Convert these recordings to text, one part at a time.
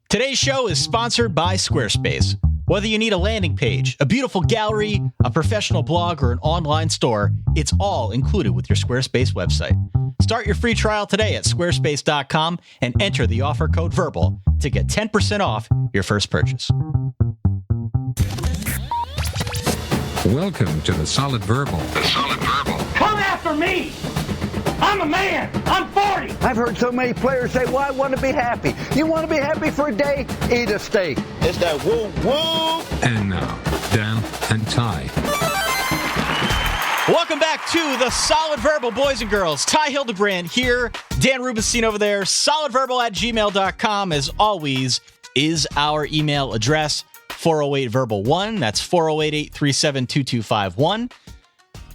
Today's show is sponsored by Squarespace. Whether you need a landing page, a beautiful gallery, a professional blog, or an online store, it's all included with your Squarespace website. Start your free trial today at squarespace.com and enter the offer code VERBAL to get 10% off your first purchase. Welcome to the Solid Verbal. The Solid Verbal. Come after me! I'm a man! I'm 40! I've heard so many players say, well, I want to be happy. You want to be happy for a day? Eat a steak. It's that woo-woo! And now, Dan and Ty. Welcome back to the Solid Verbal, boys and girls. Ty Hildebrand here, Dan Rubenstein over there. solidverbal@gmail.com, as always, is our email address. 408-VERBAL1. That's 408-837-2251.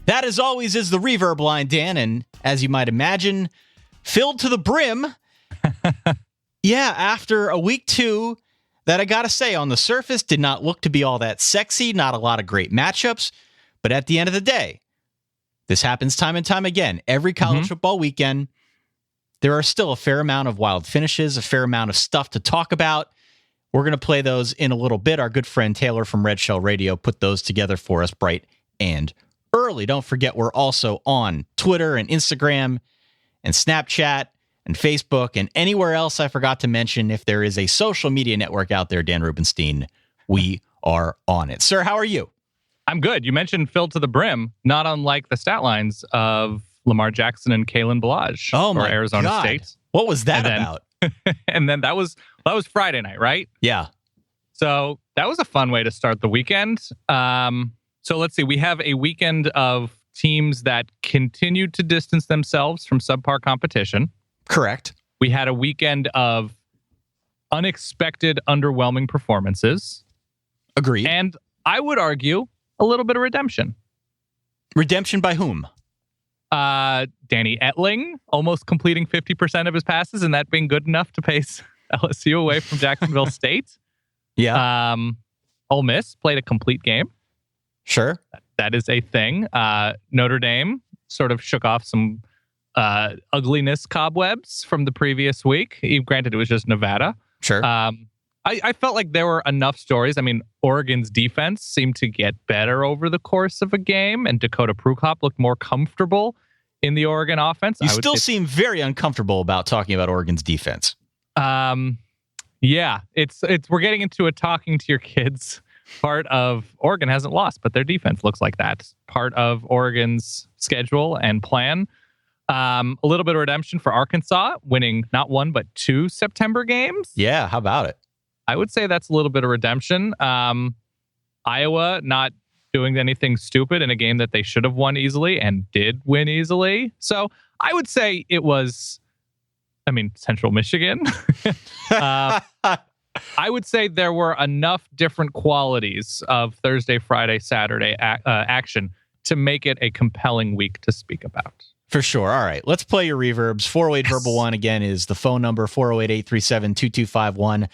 That, as always, is the reverb line, Dan, and as you might imagine, filled to the brim. Yeah, after a week 2 that I gotta say, on the surface, did not look to be all that sexy, not a lot of great matchups, but at the end of the day, this happens time and time again. Every college football weekend, there are still a fair amount of wild finishes, a fair amount of stuff to talk about. We're going to play those in a little bit. Our good friend Taylor from Red Shell Radio put those together for us bright and early. Don't forget, we're also on Twitter and Instagram and Snapchat and Facebook and anywhere else I forgot to mention. If there is a social media network out there, Dan Rubenstein, we are on it. Sir, how are you? I'm good. You mentioned filled to the brim, not unlike the stat lines of Lamar Jackson and Kalen Ballage for Arizona State. What was that about? And then that was Friday night, right? Yeah. So that was a fun way to start the weekend. So let's see. We have a weekend of teams that continued to distance themselves from subpar competition. Correct. We had a weekend of unexpected, underwhelming performances. Agreed. And I would argue a little bit of redemption. Redemption by whom? Danny Etling almost completing 50% of his passes, and that being good enough to pace LSU away from Jacksonville State. Yeah. Ole Miss played a complete game. Sure. That is a thing. Notre Dame sort of shook off some ugliness cobwebs from the previous week. Granted, it was just Nevada. Sure. I felt like there were enough stories. I mean, Oregon's defense seemed to get better over the course of a game, and Dakota Prukop looked more comfortable in the Oregon offense. You still seem very uncomfortable about talking about Oregon's defense. Yeah, it's we're getting into a talking to your kids part of Oregon hasn't lost, but their defense looks like that. Part of Oregon's schedule and plan. A little bit of redemption for Arkansas, winning not 1, but 2 September games. Yeah, how about it? I would say that's a little bit of redemption. Iowa not doing anything stupid in a game that they should have won easily and did win easily. So I would say it was, Central Michigan. I would say there were enough different qualities of Thursday, Friday, Saturday action to make it a compelling week to speak about. For sure. All right. Let's play your reverbs. 408-VERBAL1 again is the phone number, 408-837-2251.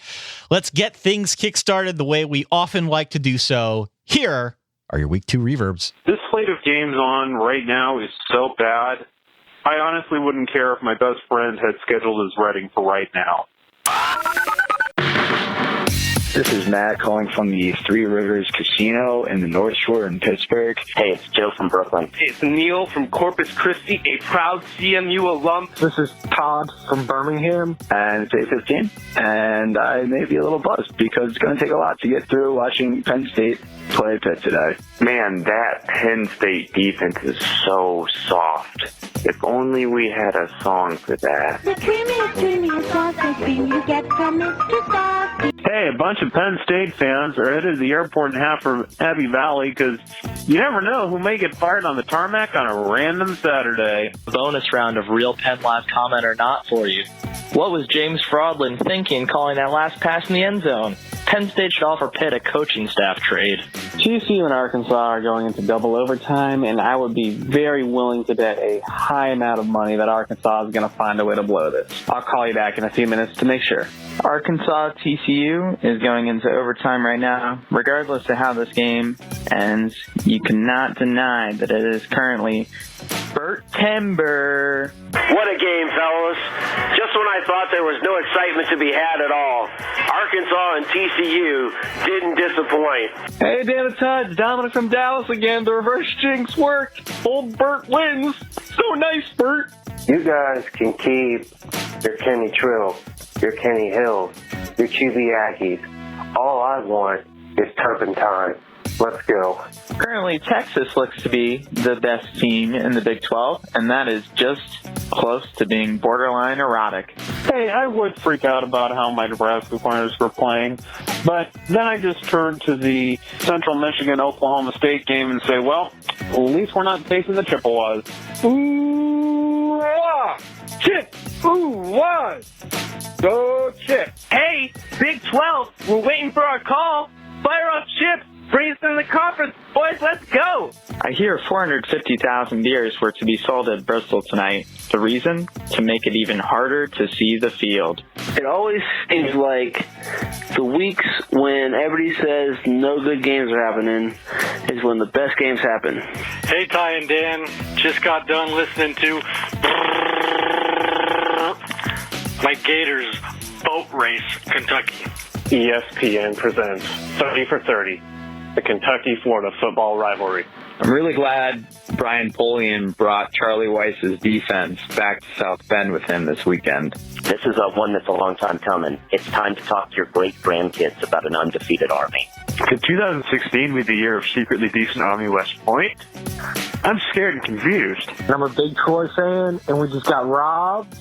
Let's get things kickstarted the way we often like to do so. Here are your week 2 reverbs. This slate of games on right now is so bad. I honestly wouldn't care if my best friend had scheduled his wedding for right now. This is Matt calling from the Three Rivers Casino in the North Shore in Pittsburgh. Hey, it's Joe from Brooklyn. Hey, it's Neil from Corpus Christi, a proud CMU alum. This is Todd from Birmingham. And it's 8:15, and I may be a little buzzed because it's going to take a lot to get through watching Penn State play Pitt today. Man, that Penn State defense is so soft. If only we had a song for that. The creamiest sausage cream you get from Mr. Saucy. Hey, a bunch of Penn State fans are headed to the airport in Happy Valley because you never know who may get fired on the tarmac on a random Saturday. Bonus round of real Penn Live comment or not for you. What was James Fraudlin thinking calling that last pass in the end zone? Penn State should offer Pitt a coaching staff trade. TCU and Arkansas are going into double overtime, and I would be very willing to bet a high amount of money that Arkansas is going to find a way to blow this. I'll call you back in a few minutes to make sure. Arkansas TCU is going into overtime right now. Regardless of how this game ends, you cannot deny that it is currently September. What a game, fellas. Just when I thought there was no excitement to be had at all, Arkansas and TCU didn't disappoint. Hey, Dan and Todd, it's Dominic from Dallas again. The reverse jinx worked. Old Bert wins. So nice, Bert. You guys can keep your Kenny Trill, your Kenny Hill, your Chubiakis. All I want is turpentine. Let's go. Currently, Texas looks to be the best team in the Big 12, and that is just close to being borderline erotic. Hey, I would freak out about how my Nebraska Corners were playing, but then I just turned to the Central Michigan-Oklahoma State game and say, well, at least we're not facing the Chippewas. Ooh-wah! Chip! Ooh-wah! Go Chip! Hey, Big 12, we're waiting for our call. Fire up Chip. Bring us in the conference. Boys, let's go. I hear 450,000 beers were to be sold at Bristol tonight. The reason? To make it even harder to see the field. It always seems like the weeks when everybody says no good games are happening is when the best games happen. Hey, Ty and Dan. Just got done listening to my Gators boat race, Kentucky. ESPN presents 30 for 30, the Kentucky-Florida football rivalry. I'm really glad Brian Polian brought Charlie Weiss's defense back to South Bend with him this weekend. This is one that's a long time coming. It's time to talk to your great-grandkids about an undefeated Army. Could 2016 be the year of secretly decent Army West Point? I'm scared and confused. I'm a big Troy fan, and we just got robbed.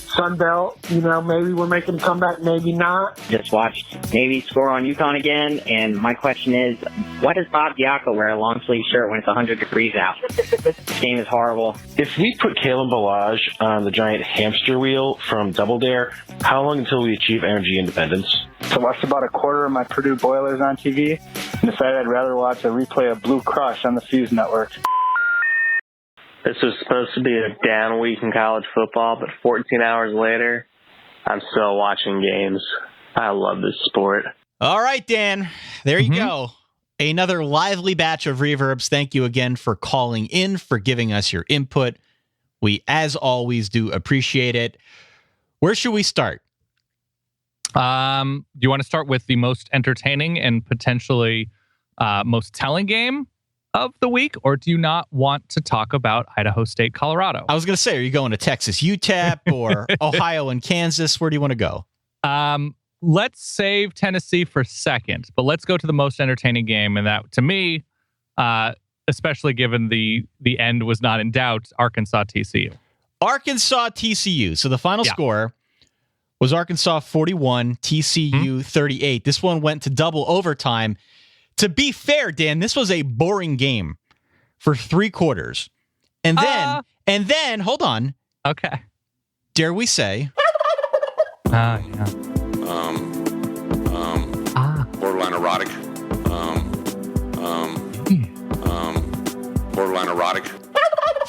Sunbelt, maybe we're making a comeback, maybe not. Just watched Navy score on UConn again, and my question is, why does Bob Diaco wear a long-sleeve shirt when it's 100 degrees out? This game is horrible. If we put Kalen Balaj on the giant hamster wheel from Double Dare, how long until we achieve energy independence? I watched about a quarter of my Purdue Boilers on TV, and decided I'd rather watch a replay of Blue Crush on the Fuse Network. This was supposed to be a down week in college football, but 14 hours later, I'm still watching games. I love this sport. All right, Dan. There you go. Another lively batch of reverbs. Thank you again for calling in, for giving us your input. We, as always, do appreciate it. Where should we start? Do you want to start with the most entertaining and potentially most telling game of the week, or do you not want to talk about Idaho State, Colorado? I was going to say, are you going to Texas UTEP or Ohio and Kansas? Where do you want to go? Let's save Tennessee for second, but let's go to the most entertaining game. And that, to me, especially given the end was not in doubt, Arkansas TCU. Arkansas TCU. So the final score was Arkansas 41, TCU 38. This one went to double overtime. To be fair, Dan, this was a boring game for 3 quarters. And then, hold on. Okay. Dare we say? Yeah. Borderline erotic. Borderline erotic.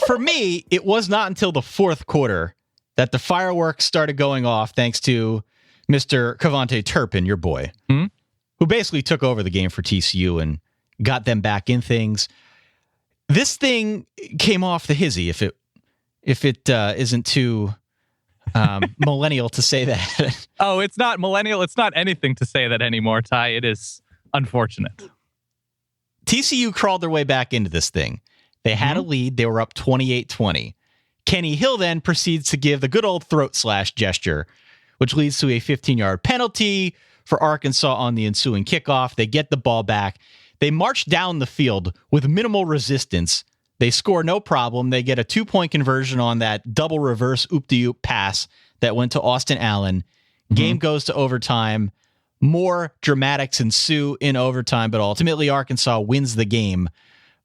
For me, it was not until the 4th quarter that the fireworks started going off, thanks to Mr. Cavante Turpin, your boy. Who basically took over the game for TCU and got them back in things. This thing came off the hizzy, if it isn't too millennial to say that. Oh, it's not millennial. It's not anything to say that anymore, Ty. It is unfortunate. TCU crawled their way back into this thing. They had a lead. They were up 28-20. Kenny Hill then proceeds to give the good old throat slash gesture, which leads to a 15-yard penalty for Arkansas on the ensuing kickoff. They get the ball back. They march down the field with minimal resistance. They score no problem. They get a 2-point conversion on that double reverse oop-de-oop pass that went to Austin Allen. Game goes to overtime. More dramatics ensue in overtime, but ultimately Arkansas wins the game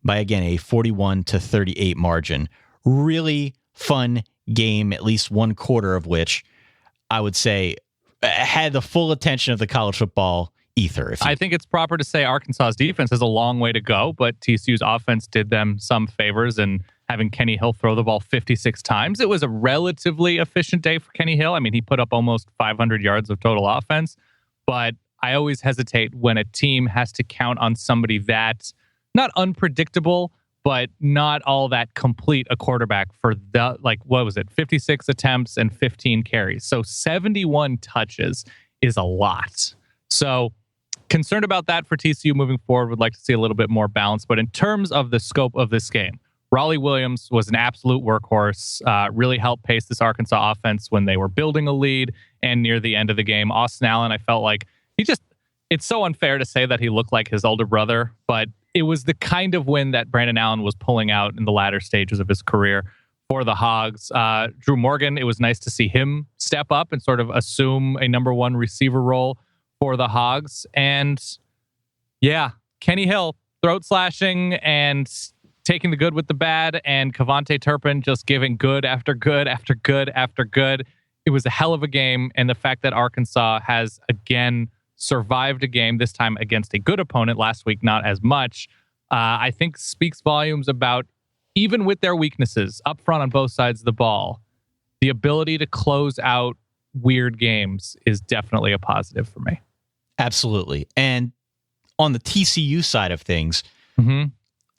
by, again, a 41-38 margin. Really fun game, at least one quarter of which I would say had the full attention of the college football ether. I think it's proper to say Arkansas's defense has a long way to go, but TCU's offense did them some favors in having Kenny Hill throw the ball 56 times. It was a relatively efficient day for Kenny Hill. I mean, he put up almost 500 yards of total offense, but I always hesitate when a team has to count on somebody that's not unpredictable, but not all that complete a quarterback for the, 56 attempts and 15 carries. So 71 touches is a lot. So concerned about that for TCU moving forward. Would like to see a little bit more balance. But in terms of the scope of this game, Raleigh Williams was an absolute workhorse, really helped pace this Arkansas offense when they were building a lead and near the end of the game. Austin Allen, I felt like it's so unfair to say that he looked like his older brother, but it was the kind of win that Brandon Allen was pulling out in the latter stages of his career for the Hogs. Drew Morgan, it was nice to see him step up and sort of assume a number one receiver role for the Hogs. And yeah, Kenny Hill, throat slashing and taking the good with the bad, and Kavonte Turpin just giving good after good after good after good. It was a hell of a game, and the fact that Arkansas has again survived a game, this time against a good opponent, last week not as much, I think speaks volumes about, even with their weaknesses up front on both sides of the ball, the ability to close out weird games is definitely a positive for me. Absolutely. And on the TCU side of things,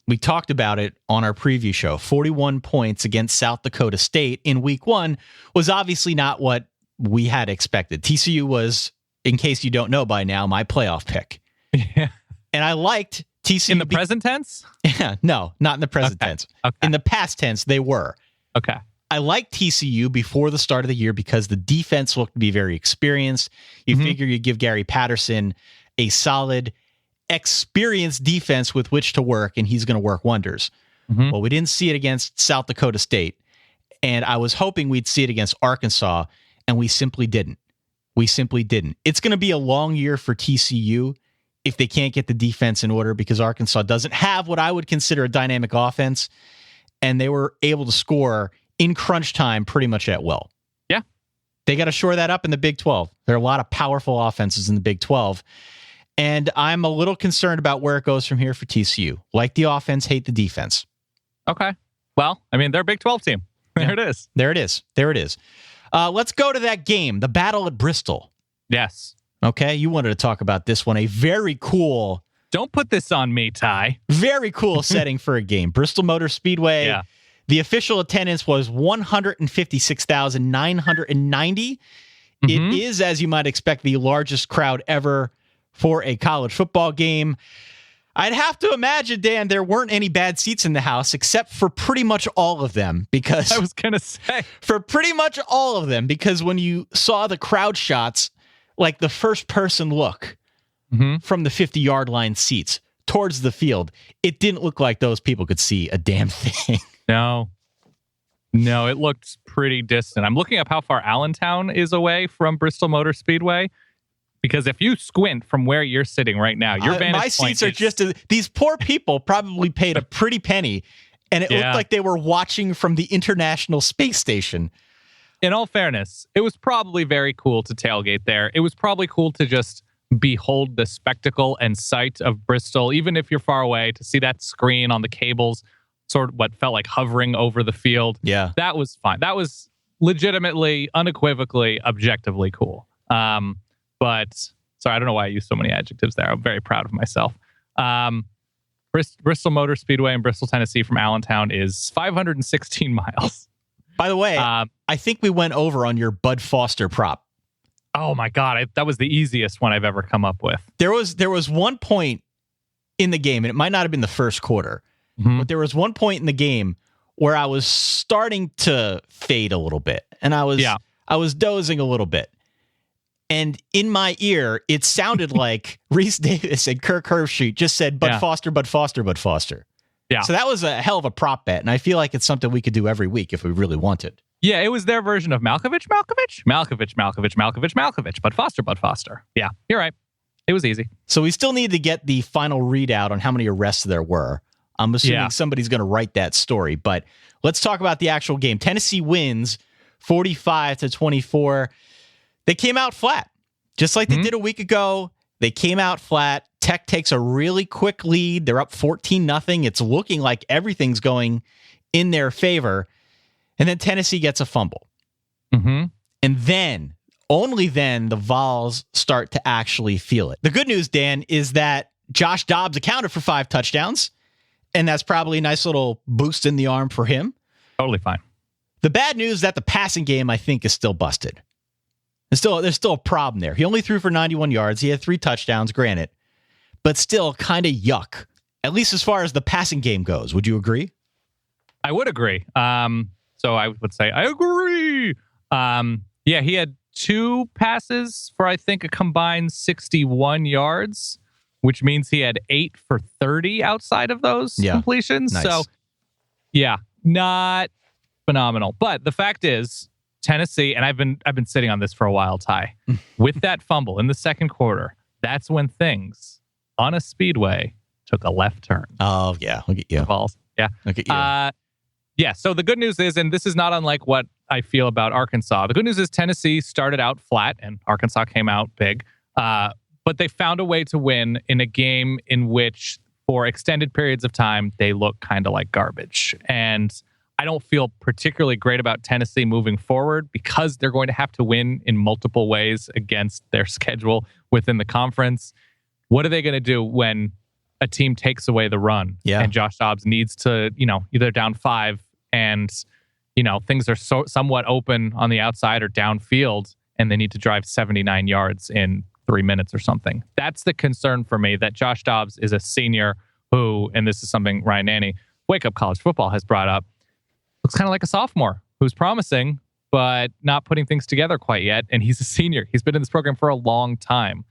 we talked about it on our preview show. 41 points against South Dakota State in week 1 was obviously not what we had expected. TCU was, in case you don't know by now, my playoff pick. Yeah. And I liked TCU. In the present tense? Yeah, no, not in the present tense. Okay. In the past tense, they were. Okay. I liked TCU before the start of the year because the defense looked to be very experienced. You figure you give Gary Patterson a solid, experienced defense with which to work, and he's going to work wonders. Well, we didn't see it against South Dakota State, and I was hoping we'd see it against Arkansas, and we simply didn't. It's going to be a long year for TCU if they can't get the defense in order, because Arkansas doesn't have what I would consider a dynamic offense, and they were able to score in crunch time pretty much at will. Yeah. They got to shore that up in the Big 12. There are a lot of powerful offenses in the Big 12, and I'm a little concerned about where it goes from here for TCU. Like the offense, hate the defense. Okay. Well, I mean, they're a Big 12 team. There it is. There it is. Let's go to that game, the battle at Bristol. Yes. Okay, you wanted to talk about this one. A very cool... Don't put this on me, Ty. Very cool setting for a game. Bristol Motor Speedway. Yeah. The official attendance was 156,990. It is, as you might expect, the largest crowd ever for a college football game. I'd have to imagine, Dan, there weren't any bad seats in the house except for pretty much all of them, because I was going to say for pretty much all of them, because when you saw the crowd shots, like the first person look from the 50-yard line seats towards the field, it didn't look like those people could see a damn thing. No, it looked pretty distant. I'm looking up how far Allentown is away from Bristol Motor Speedway, because if you squint from where you're sitting right now, your vantage my seats are just these poor people probably paid a pretty penny, and it looked like they were watching from the International Space Station. In all fairness, it was probably very cool to tailgate there. It was probably cool to just behold the spectacle and sight of Bristol, even if you're far away, to see that screen on the cables, sort of what felt like hovering over the field. Yeah. That was fine. That was legitimately, unequivocally, objectively cool. But sorry, I don't know why I used so many adjectives there. I'm very proud of myself. Bristol Motor Speedway in Bristol, Tennessee from Allentown is 516 miles. By the way, I think we went over on your Bud Foster prop. Oh my God, that was the easiest one I've ever come up with. There was one point in the game, and it might not have been the first quarter, but there was one point in the game where I was starting to fade a little bit, and I was dozing a little bit. And in my ear, it sounded like Reese Davis and Kirk Herbstreit just said, Bud Foster, Bud Foster, Bud Foster. Yeah. So that was a hell of a prop bet, and I feel like it's something we could do every week if we really wanted. Yeah, it was their version of Malkovich. Bud Foster. Yeah, you're right. It was easy. So we still need to get the final readout on how many arrests there were. I'm assuming somebody's going to write that story, but let's talk about the actual game. Tennessee wins 45-24. They came out flat, just like they did a week ago. They came out flat. Tech takes a really quick lead. They're up 14-0. It's looking like everything's going in their favor. And then Tennessee gets a fumble. And then, only then, the Vols start to actually feel it. The good news, Dan, is that Josh Dobbs accounted for 5 touchdowns. And that's probably a nice little boost in the arm for him. Totally fine. The bad news is that the passing game, I think, is still busted. There's still a problem there. He only threw for 91 yards. He had 3 touchdowns, granted, but still kind of yuck, at least as far as the passing game goes. Would you agree? I would agree. So I would say I agree. Yeah, he had 2 passes for, I think, a combined 61 yards, which means he had 8 for 30 outside of those completions. Nice. So, yeah, not phenomenal. But the fact is, Tennessee, and I've been sitting on this for a while, Ty, with that fumble in the second quarter, that's when things on a speedway took a left turn. Oh, yeah. Look at you. Balls. Yeah. Look at you. Yeah, so the good news is, and this is not unlike what I feel about Arkansas, the good news is Tennessee started out flat and Arkansas came out big, but they found a way to win in a game in which, for extended periods of time, they look kind of like garbage. And I don't feel particularly great about Tennessee moving forward because they're going to have to win in multiple ways against their schedule within the conference. What are they going to do when a team takes away the run and Josh Dobbs needs to, either down 5 and, things are somewhat open on the outside or downfield and they need to drive 79 yards in 3 minutes or something? That's the concern for me, that Josh Dobbs is a senior who, and this is something Ryan Nanny, Wake Up College Football, has brought up, looks kind of like a sophomore who's promising, but not putting things together quite yet. And he's a senior. He's been in this program for a long time.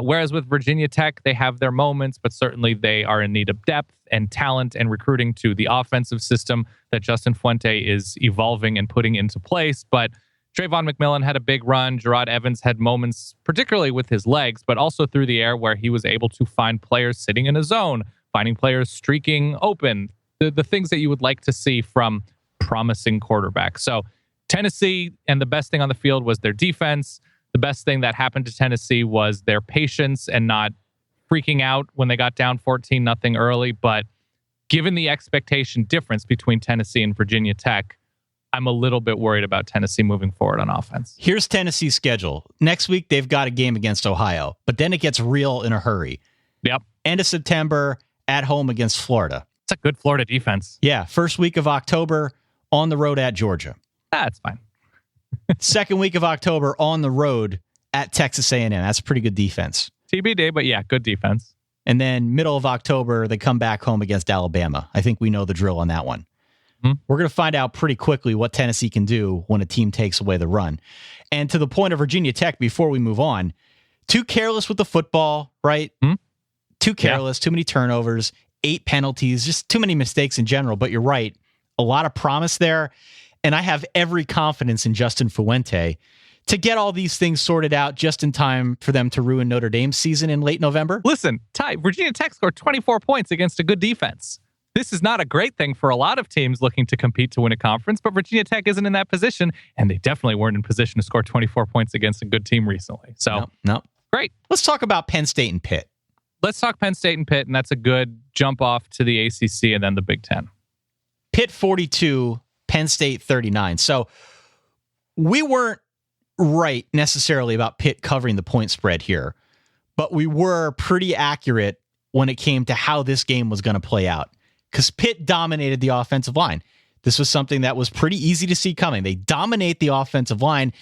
Whereas with Virginia Tech, they have their moments, but certainly they are in need of depth and talent and recruiting to the offensive system that Justin Fuente is evolving and putting into place. But Trayvon McMillan had a big run. Gerard Evans had moments, particularly with his legs, but also through the air, where he was able to find players sitting in a zone, finding players streaking open, the things that you would like to see from promising quarterbacks. So Tennessee, and the best thing on the field was their defense. The best thing that happened to Tennessee was their patience and not freaking out when they got down 14-0 early. But given the expectation difference between Tennessee and Virginia Tech, I'm a little bit worried about Tennessee moving forward on offense. Here's Tennessee's schedule. Next week, they've got a game against Ohio, but then it gets real in a hurry. Yep. End of September, at home against Florida. It's a good Florida defense. Yeah. First week of October, on the road at Georgia. That's fine. Second week of October, on the road at Texas A&M. That's a pretty good defense. TBD, but yeah, good defense. And then middle of October, they come back home against Alabama. I think we know the drill on that one. We're going to find out pretty quickly what Tennessee can do when a team takes away the run. And to the point of Virginia Tech, before we move on, too careless with the football, right? Too careless, too many turnovers, 8 penalties, just too many mistakes in general. But you're right, a lot of promise there. And I have every confidence in Justin Fuente to get all these things sorted out just in time for them to ruin Notre Dame's season in late November. Listen, Ty, Virginia Tech scored 24 points against a good defense. This is not a great thing for a lot of teams looking to compete to win a conference, but Virginia Tech isn't in that position, and they definitely weren't in position to score 24 points against a good team recently. So, no. Great. Let's talk about Penn State and Pitt. Let's talk Penn State and Pitt, and that's a good jump off to the ACC and then the Big Ten. Pitt 42, Penn State 39. So we weren't right necessarily about Pitt covering the point spread here, but we were pretty accurate when it came to how this game was going to play out, because Pitt dominated the offensive line. This was something that was pretty easy to see coming. They dominate the offensive line.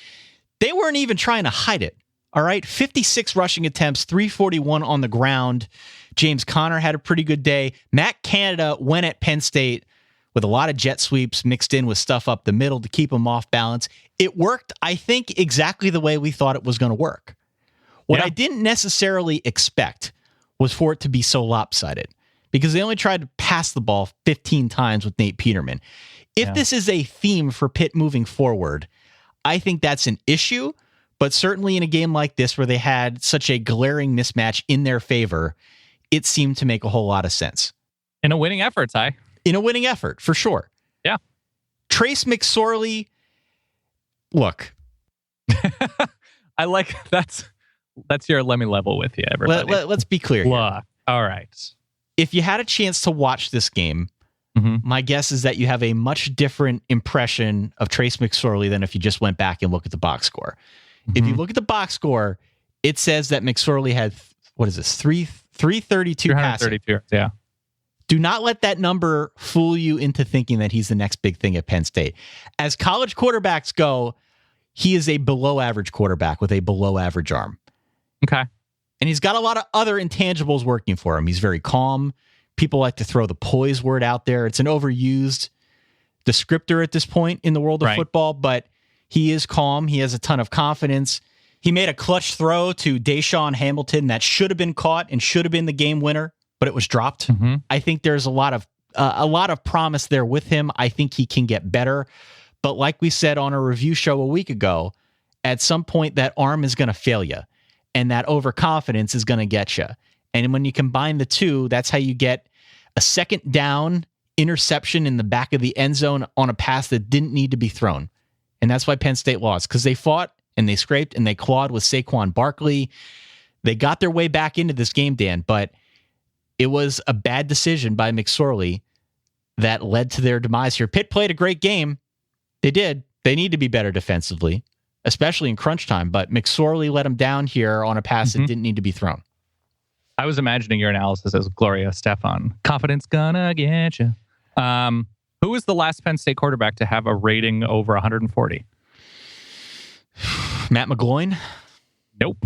They weren't even trying to hide it. All right, 56 rushing attempts, 341 on the ground. James Conner had a pretty good day. Matt Canada went at Penn State with a lot of jet sweeps mixed in with stuff up the middle to keep them off balance. It worked, I think, exactly the way we thought it was going to work. What I didn't necessarily expect was for it to be so lopsided, because they only tried to pass the ball 15 times with Nate Peterman. If this is a theme for Pitt moving forward, I think that's an issue. But certainly in a game like this, where they had such a glaring mismatch in their favor, it seemed to make a whole lot of sense. In a winning effort, Ty. In a winning effort, for sure. Yeah. Trace McSorley, look. I like that's your let me level with you, everybody. Let's be clear here. Look. All right. If you had a chance to watch this game, my guess is that you have a much different impression of Trace McSorley than if you just went back and looked at the box score. If you look at the box score, it says that McSorley had, what is this, 332 passing. 332, yeah. Do not let that number fool you into thinking that he's the next big thing at Penn State. As college quarterbacks go, he is a below average quarterback with a below average arm. Okay. And he's got a lot of other intangibles working for him. He's very calm. People like to throw the poise word out there. It's an overused descriptor at this point in the world of football, but he is calm. He has a ton of confidence. He made a clutch throw to Deshaun Hamilton that should have been caught and should have been the game winner, but it was dropped. I think there's a lot of promise there with him. I think he can get better. But like we said on a review show a week ago, at some point that arm is going to fail you, and that overconfidence is going to get you. And when you combine the two, that's how you get a second down interception in the back of the end zone on a pass that didn't need to be thrown. And that's why Penn State lost, because they fought and they scraped and they clawed with Saquon Barkley. They got their way back into this game, Dan, but it was a bad decision by McSorley that led to their demise here. Pitt played a great game. They did. They need to be better defensively, especially in crunch time, but McSorley let them down here on a pass that didn't need to be thrown. I was imagining your analysis as Gloria Stefan. Confidence gonna get you. Who was the last Penn State quarterback to have a rating over 140? Matt McGloin? Nope.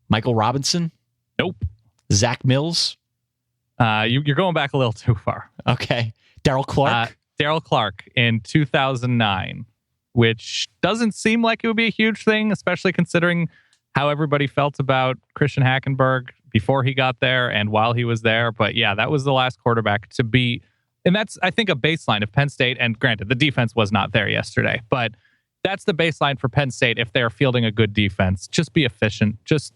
Michael Robinson? Nope. Zach Mills? You're going back a little too far. Okay. Darryl Clark? Darryl Clark in 2009, which doesn't seem like it would be a huge thing, especially considering how everybody felt about Christian Hackenberg before he got there and while he was there. But yeah, that was the last quarterback to be, and that's, I think, a baseline of Penn State. And granted, the defense was not there yesterday, but that's the baseline for Penn State. If they're fielding a good defense, just be efficient. Just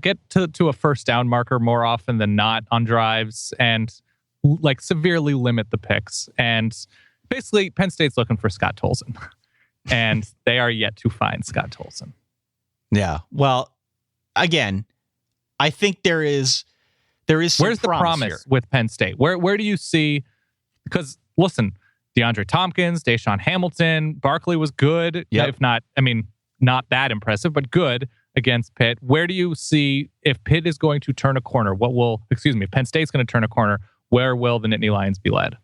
get to a first down marker more often than not on drives, and like severely limit the picks. And basically, Penn State's looking for Scott Tolzien, and they are yet to find Scott Tolzien. Yeah. Well, again, I think there is some Where's the promise here with Penn State? Where do you see? Because listen, DeAndre Tompkins, Deshaun Hamilton, Barkley was good. Yep. If not, I mean, not that impressive, but good against Pitt. Where do you see if Pitt is going to turn a corner? If Penn State's going to turn a corner, where will the Nittany Lions be led?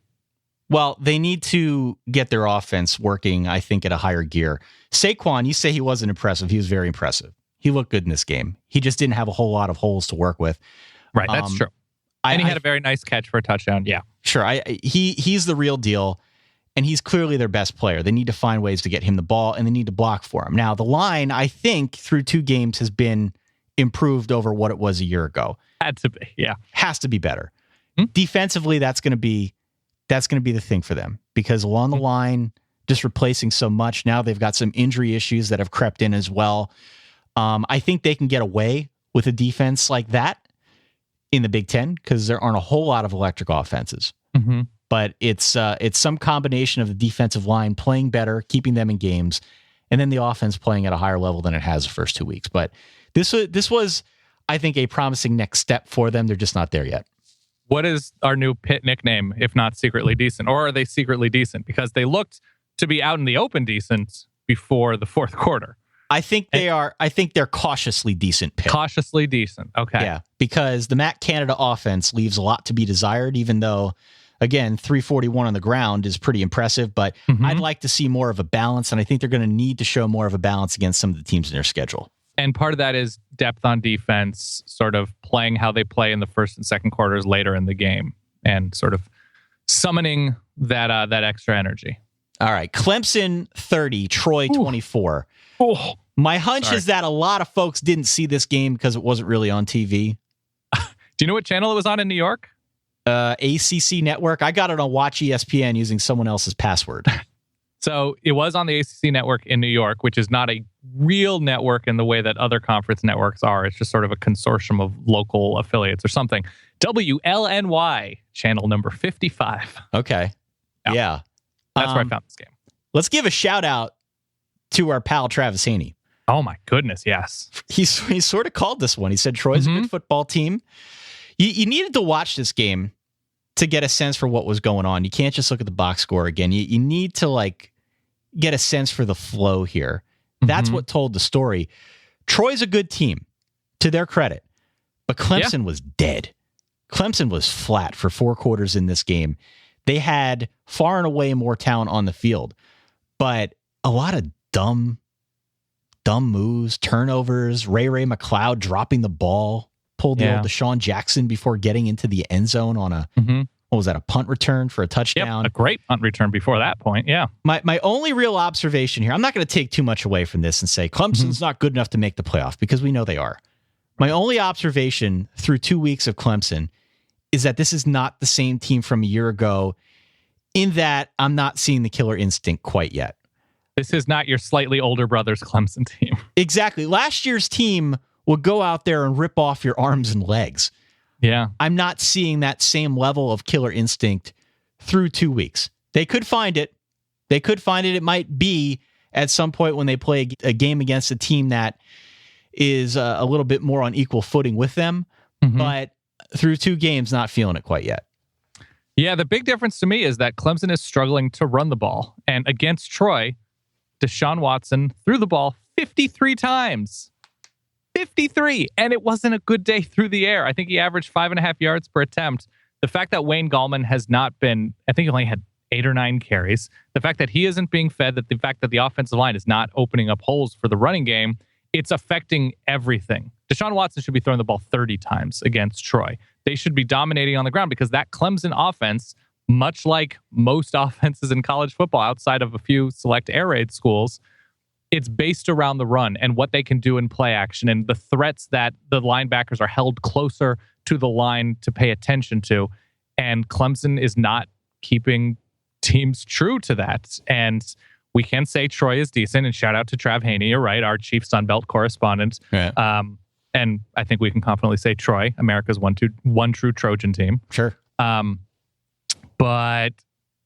Well, they need to get their offense working, I think, at a higher gear. Saquon, you say he wasn't impressive. He was very impressive. He looked good in this game. He just didn't have a whole lot of holes to work with. Right, that's true. And he had a very nice catch for a touchdown. Yeah. Sure. He's the real deal, and he's clearly their best player. They need to find ways to get him the ball, and they need to block for him. Now, the line, I think, through 2 games has been improved over what it was a year ago. Had to be, yeah. Has to be better. Defensively, that's going to be the thing for them, because along the line, just replacing so much. Now they've got some injury issues that have crept in as well. I think they can get away with a defense like that in the Big Ten, because there aren't a whole lot of electric offenses. But it's some combination of the defensive line playing better, keeping them in games, and then the offense playing at a higher level than it has the first 2 weeks. But this was, I think, a promising next step for them. They're just not there yet. What is our new Pitt nickname, if not secretly decent? Or are they secretly decent? Because they looked to be out in the open decent before the fourth quarter. I think they are. I think they're cautiously decent, Pitt. Cautiously decent. Okay. Yeah, because the Matt Canada offense leaves a lot to be desired, even though, again, 341 on the ground is pretty impressive. But I'd like to see more of a balance, and I think they're going to need to show more of a balance against some of the teams in their schedule. And part of that is depth on defense, sort of playing how they play in the first and second quarters later in the game, and sort of summoning that extra energy. All right, Clemson 30, Troy 24. Oh, my hunch is that a lot of folks didn't see this game because it wasn't really on TV. Do you know what channel it was on in New York? ACC Network. I got it on Watch ESPN using someone else's password. So it was on the ACC Network in New York, which is not a real network in the way that other conference networks are. It's just sort of a consortium of local affiliates or something. WLNY, channel number 55. Okay. Yeah. That's where I found this game. Let's give a shout out to our pal Travis Haney. Oh my goodness, yes. He sort of called this one. He said Troy's a good football team. You needed to watch this game to get a sense for what was going on. You can't just look at the box score again. You need to get a sense for the flow here. That's what told the story. Troy's a good team, to their credit, but Clemson was dead. Clemson was flat for 4 quarters in this game. They had far and away more talent on the field, but a lot of dumb moves, turnovers, Ray McLeod dropping the ball, pulled the old Deshaun Jackson before getting into the end zone on a, what was that, a punt return for a touchdown? Yep, a great punt return before that point, yeah. My only real observation here, I'm not going to take too much away from this and say Clemson's not good enough to make the playoff, because we know they are. My only observation through 2 weeks of Clemson is that this is not the same team from a year ago, in that I'm not seeing the killer instinct quite yet. This is not your slightly older brother's Clemson team. Exactly. Last year's team would go out there and rip off your arms and legs. Yeah. I'm not seeing that same level of killer instinct through 2 weeks. They could find it. It might be at some point when they play a game against a team that is a little bit more on equal footing with them. But through 2 games, not feeling it quite yet. Yeah, the big difference to me is that Clemson is struggling to run the ball. And against Troy, Deshaun Watson threw the ball 53 times. 53. And it wasn't a good day through the air. I think he averaged 5.5 yards per attempt. The fact that Wayne Gallman has not been, I think he only had 8 or 9 carries. The fact that he isn't being fed, that the fact that the offensive line is not opening up holes for the running game, it's affecting everything. Deshaun Watson should be throwing the ball 30 times against Troy. They should be dominating on the ground, because that Clemson offense, much like most offenses in college football outside of a few select air raid schools, it's based around the run and what they can do in play action and the threats that the linebackers are held closer to the line to pay attention to. And Clemson is not keeping teams true to that. And we can say Troy is decent, and shout out to Trav Haney, you're right, our chief Sun Belt correspondent. Yeah. And I think we can confidently say Troy, America's one true Trojan team. Sure. But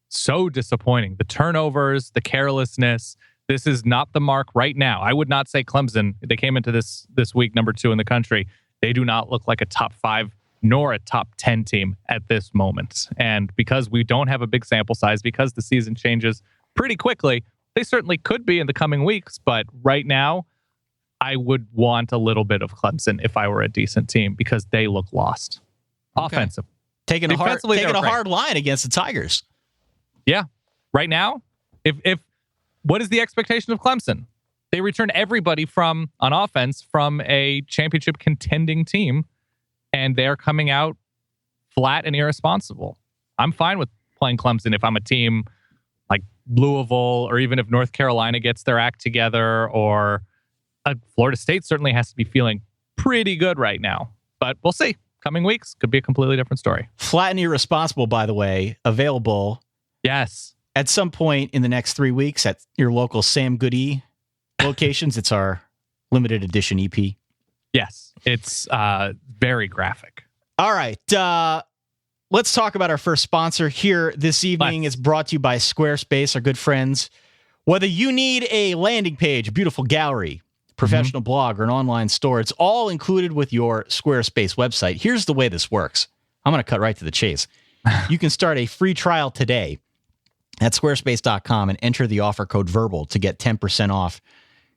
so disappointing. The turnovers, the carelessness. This is not the mark right now. I would not say Clemson, they came into this week number 2 in the country. They do not look like a top 5 nor a top 10 team at this moment. And because we don't have a big sample size, because the season changes pretty quickly, they certainly could be in the coming weeks. But right now, I would want a little bit of Clemson if I were a decent team, because they look lost. Okay. Offensive. Taking a hard line against the Tigers. Yeah. Right now, if what is the expectation of Clemson? They return everybody on offense from a championship contending team, and they're coming out flat and irresponsible. I'm fine with playing Clemson if I'm a team like Louisville, or even if North Carolina gets their act together, or Florida State certainly has to be feeling pretty good right now. But we'll see. Coming weeks could be a completely different story. Flat and Irresponsible, by the way, available. Yes. At some point in the next 3 weeks at your local Sam Goody locations. It's our limited edition EP. Yes. It's very graphic. All right. Let's talk about our first sponsor here this evening. It's brought to you by Squarespace, our good friends. Whether you need a landing page, a beautiful gallery, professional blog, or an online store, it's all included with your Squarespace website. Here's the way this works. I'm going to cut right to the chase. You can start a free trial today at squarespace.com and enter the offer code VERBAL to get 10% off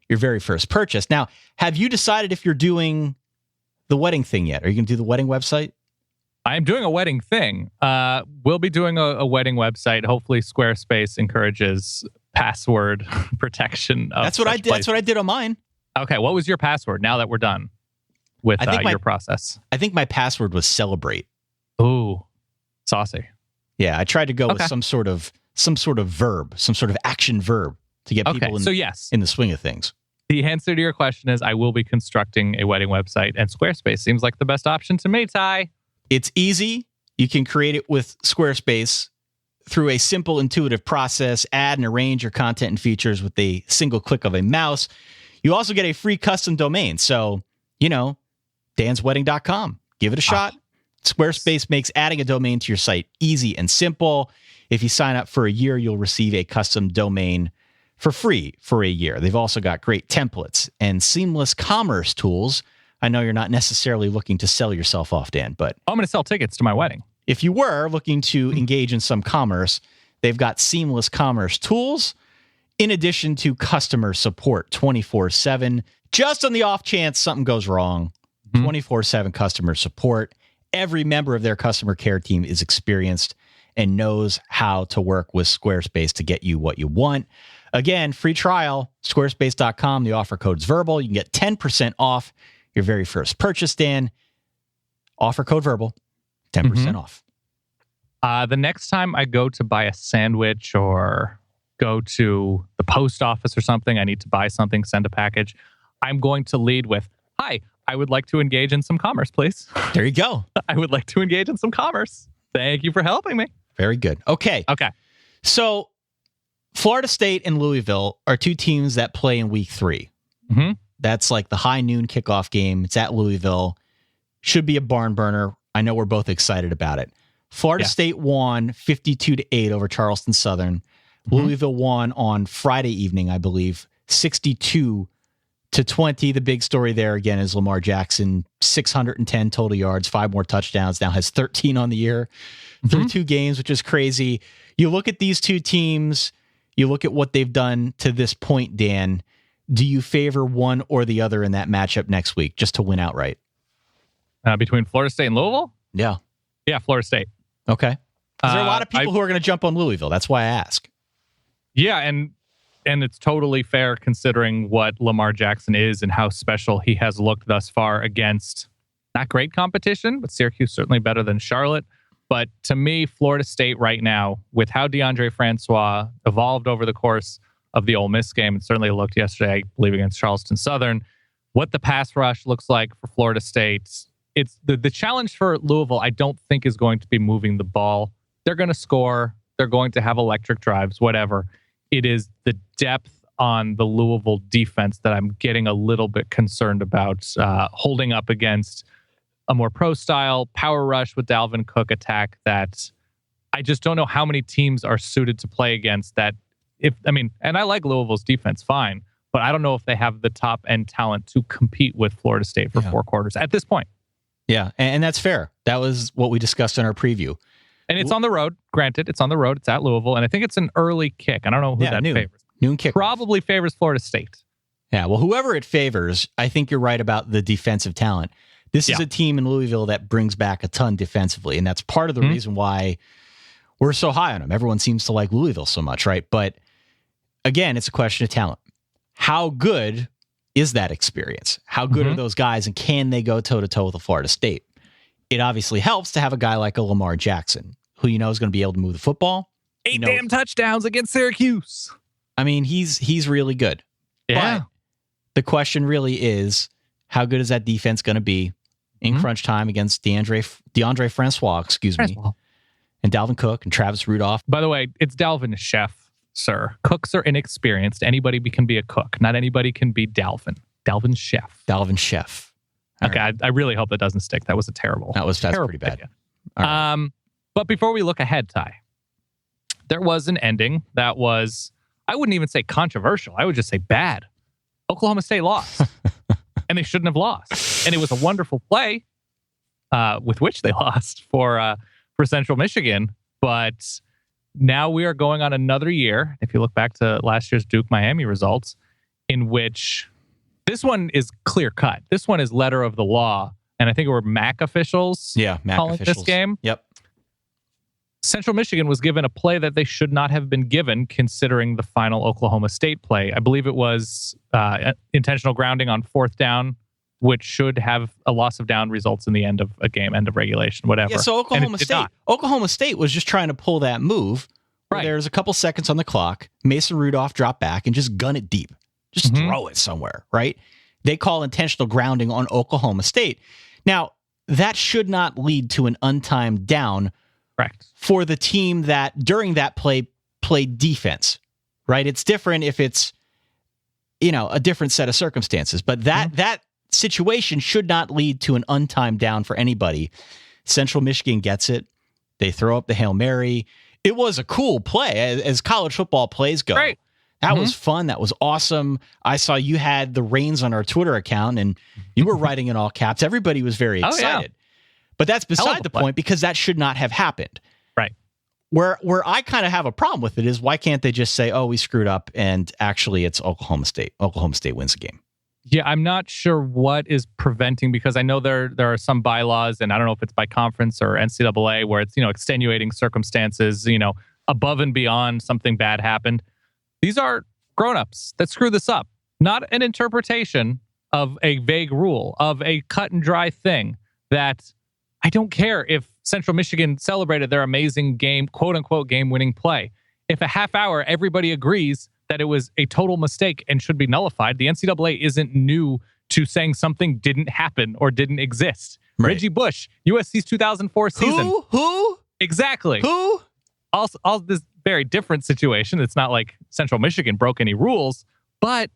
your very first purchase. Now, have you decided if you're doing the wedding thing yet? Are you going to do the wedding website? I'm doing a wedding thing. We'll be doing a wedding website. Hopefully Squarespace encourages password protection. That's what I did. That's what I did on mine. Okay. What was your password now that we're done with your process? I think my password was celebrate. Ooh, saucy. Yeah. I tried to go with some sort of verb, some sort of action verb to get people in the swing of things. The answer to your question is I will be constructing a wedding website, and Squarespace seems like the best option to me, Ty. It's easy. You can create it with Squarespace through a simple, intuitive process. Add and arrange your content and features with a single click of a mouse. You also get a free custom domain. So, danswedding.com. Give it a shot. Squarespace makes adding a domain to your site easy and simple. If you sign up for a year, you'll receive a custom domain for free for a year. They've also got great templates and seamless commerce tools. I know you're not necessarily looking to sell yourself off, Dan, but I'm going to sell tickets to my wedding. If you were looking to engage in some commerce, they've got seamless commerce tools in addition to customer support 24/7. Just on the off chance something goes wrong, 24/7 customer support. every member of their customer care team is experienced and knows how to work with Squarespace to get you what you want. Again, free trial, squarespace.com. The offer code's verbal. You can get 10% off your very first purchase, Dan. Offer code verbal, 10% off. The next time I go to buy a sandwich or go to the post office or something, I need to buy something, send a package, I'm going to lead with, hi, I would like to engage in some commerce, please. There you go. I would like to engage in some commerce. Thank you for helping me. Very good. Okay. So Florida State and Louisville are two teams that play in week 3. That's like the high noon kickoff game. It's at Louisville. Should be a barn burner. I know we're both excited about it. Florida State won 52-8 over Charleston Southern. Louisville won on Friday evening, I believe, 62-20. The big story there again is Lamar Jackson, 610 total yards, 5 more touchdowns, now has 13 on the year through 2 games, which is crazy. You look at these two teams, you look at what they've done to this point, Dan. Do you favor one or the other in that matchup next week just to win outright? Between Florida State and Louisville? Yeah. Yeah, Florida State. Okay. There are a lot of people who are going to jump on Louisville. That's why I ask. Yeah, and it's totally fair considering what Lamar Jackson is and how special he has looked thus far against not great competition, but Syracuse certainly better than Charlotte. But to me, Florida State right now, with how DeAndre Francois evolved over the course of the Ole Miss game, and certainly looked yesterday, I believe, against Charleston Southern, what the pass rush looks like for Florida State, it's the challenge for Louisville, I don't think, is going to be moving the ball. They're going to score. They're going to have electric drives, whatever. It is the depth on the Louisville defense that I'm getting a little bit concerned about holding up against a more pro-style power rush with Dalvin Cook attack that I just don't know how many teams are suited to play against that. And I like Louisville's defense fine, but I don't know if they have the top-end talent to compete with Florida State for 4 quarters at this point. Yeah, and that's fair. That was what we discussed in our preview. And it's on the road. Granted, it's on the road. It's at Louisville, and I think it's an early kick. I don't know who that favors. Noon kick. Probably favors Florida State. Yeah, well, whoever it favors, I think you're right about the defensive talent. This is a team in Louisville that brings back a ton defensively, and that's part of the reason why we're so high on them. Everyone seems to like Louisville so much, right? But again, it's a question of talent. How good is that experience? How good are those guys, and can they go toe-to-toe with a Florida State? It obviously helps to have a guy like a Lamar Jackson, who you know is going to be able to move the football. 8 damn touchdowns against Syracuse. I mean, he's really good. Yeah. But the question really is, how good is that defense going to be in crunch time against DeAndre Francois, and Dalvin Cook and Travis Rudolph? By the way, it's Dalvin Chef, sir. Cooks are inexperienced. Anybody can be a cook. Not anybody can be Dalvin. Dalvin Chef. Dalvin Chef. Okay, right. I really hope that doesn't stick. That was terrible. That's pretty bad. Right. But before we look ahead, Ty, there was an ending that was, I wouldn't even say controversial. I would just say bad. Oklahoma State lost. And they shouldn't have lost. And it was a wonderful play with which they lost for Central Michigan. But now we are going on another year, if you look back to last year's Duke-Miami results, in which this one is clear cut. This one is letter of the law. And I think it were MAC officials calling this game. Yep. Central Michigan was given a play that they should not have been given, considering the final Oklahoma State play. I believe it was intentional grounding on 4th down, which should have a loss of down results in the end of a game, end of regulation, whatever. Yeah, so Oklahoma State was just trying to pull that move. Right. There's a couple seconds on the clock. Mason Rudolph drop back and just gun it deep. Just throw it somewhere, right? They call intentional grounding on Oklahoma State. Now, that should not lead to an untimed down. Correct. For the team that during that play played defense, right? It's different if it's, a different set of circumstances, but that situation should not lead to an untimed down for anybody. Central Michigan gets it. They throw up the Hail Mary. It was a cool play as college football plays go. Right. That was fun. That was awesome. I saw you had the reins on our Twitter account and you were writing in all caps. Everybody was very excited. Yeah. But that's beside the point, because that should not have happened. Right. Where I kind of have a problem with it is, why can't they just say, oh, we screwed up and actually it's Oklahoma State. Oklahoma State wins the game. Yeah, I'm not sure what is preventing, because I know there are some bylaws, and I don't know if it's by conference or NCAA, where it's, extenuating circumstances, above and beyond something bad happened. These are grown-ups that screw this up, not an interpretation of a vague rule, of a cut and dry thing that I don't care if Central Michigan celebrated their amazing game, quote unquote, game-winning play. If a half hour, everybody agrees that it was a total mistake and should be nullified, the NCAA isn't new to saying something didn't happen or didn't exist. Right. Reggie Bush, USC's 2004 season. Who? Exactly. Who? Also, this very different situation. It's not like Central Michigan broke any rules, but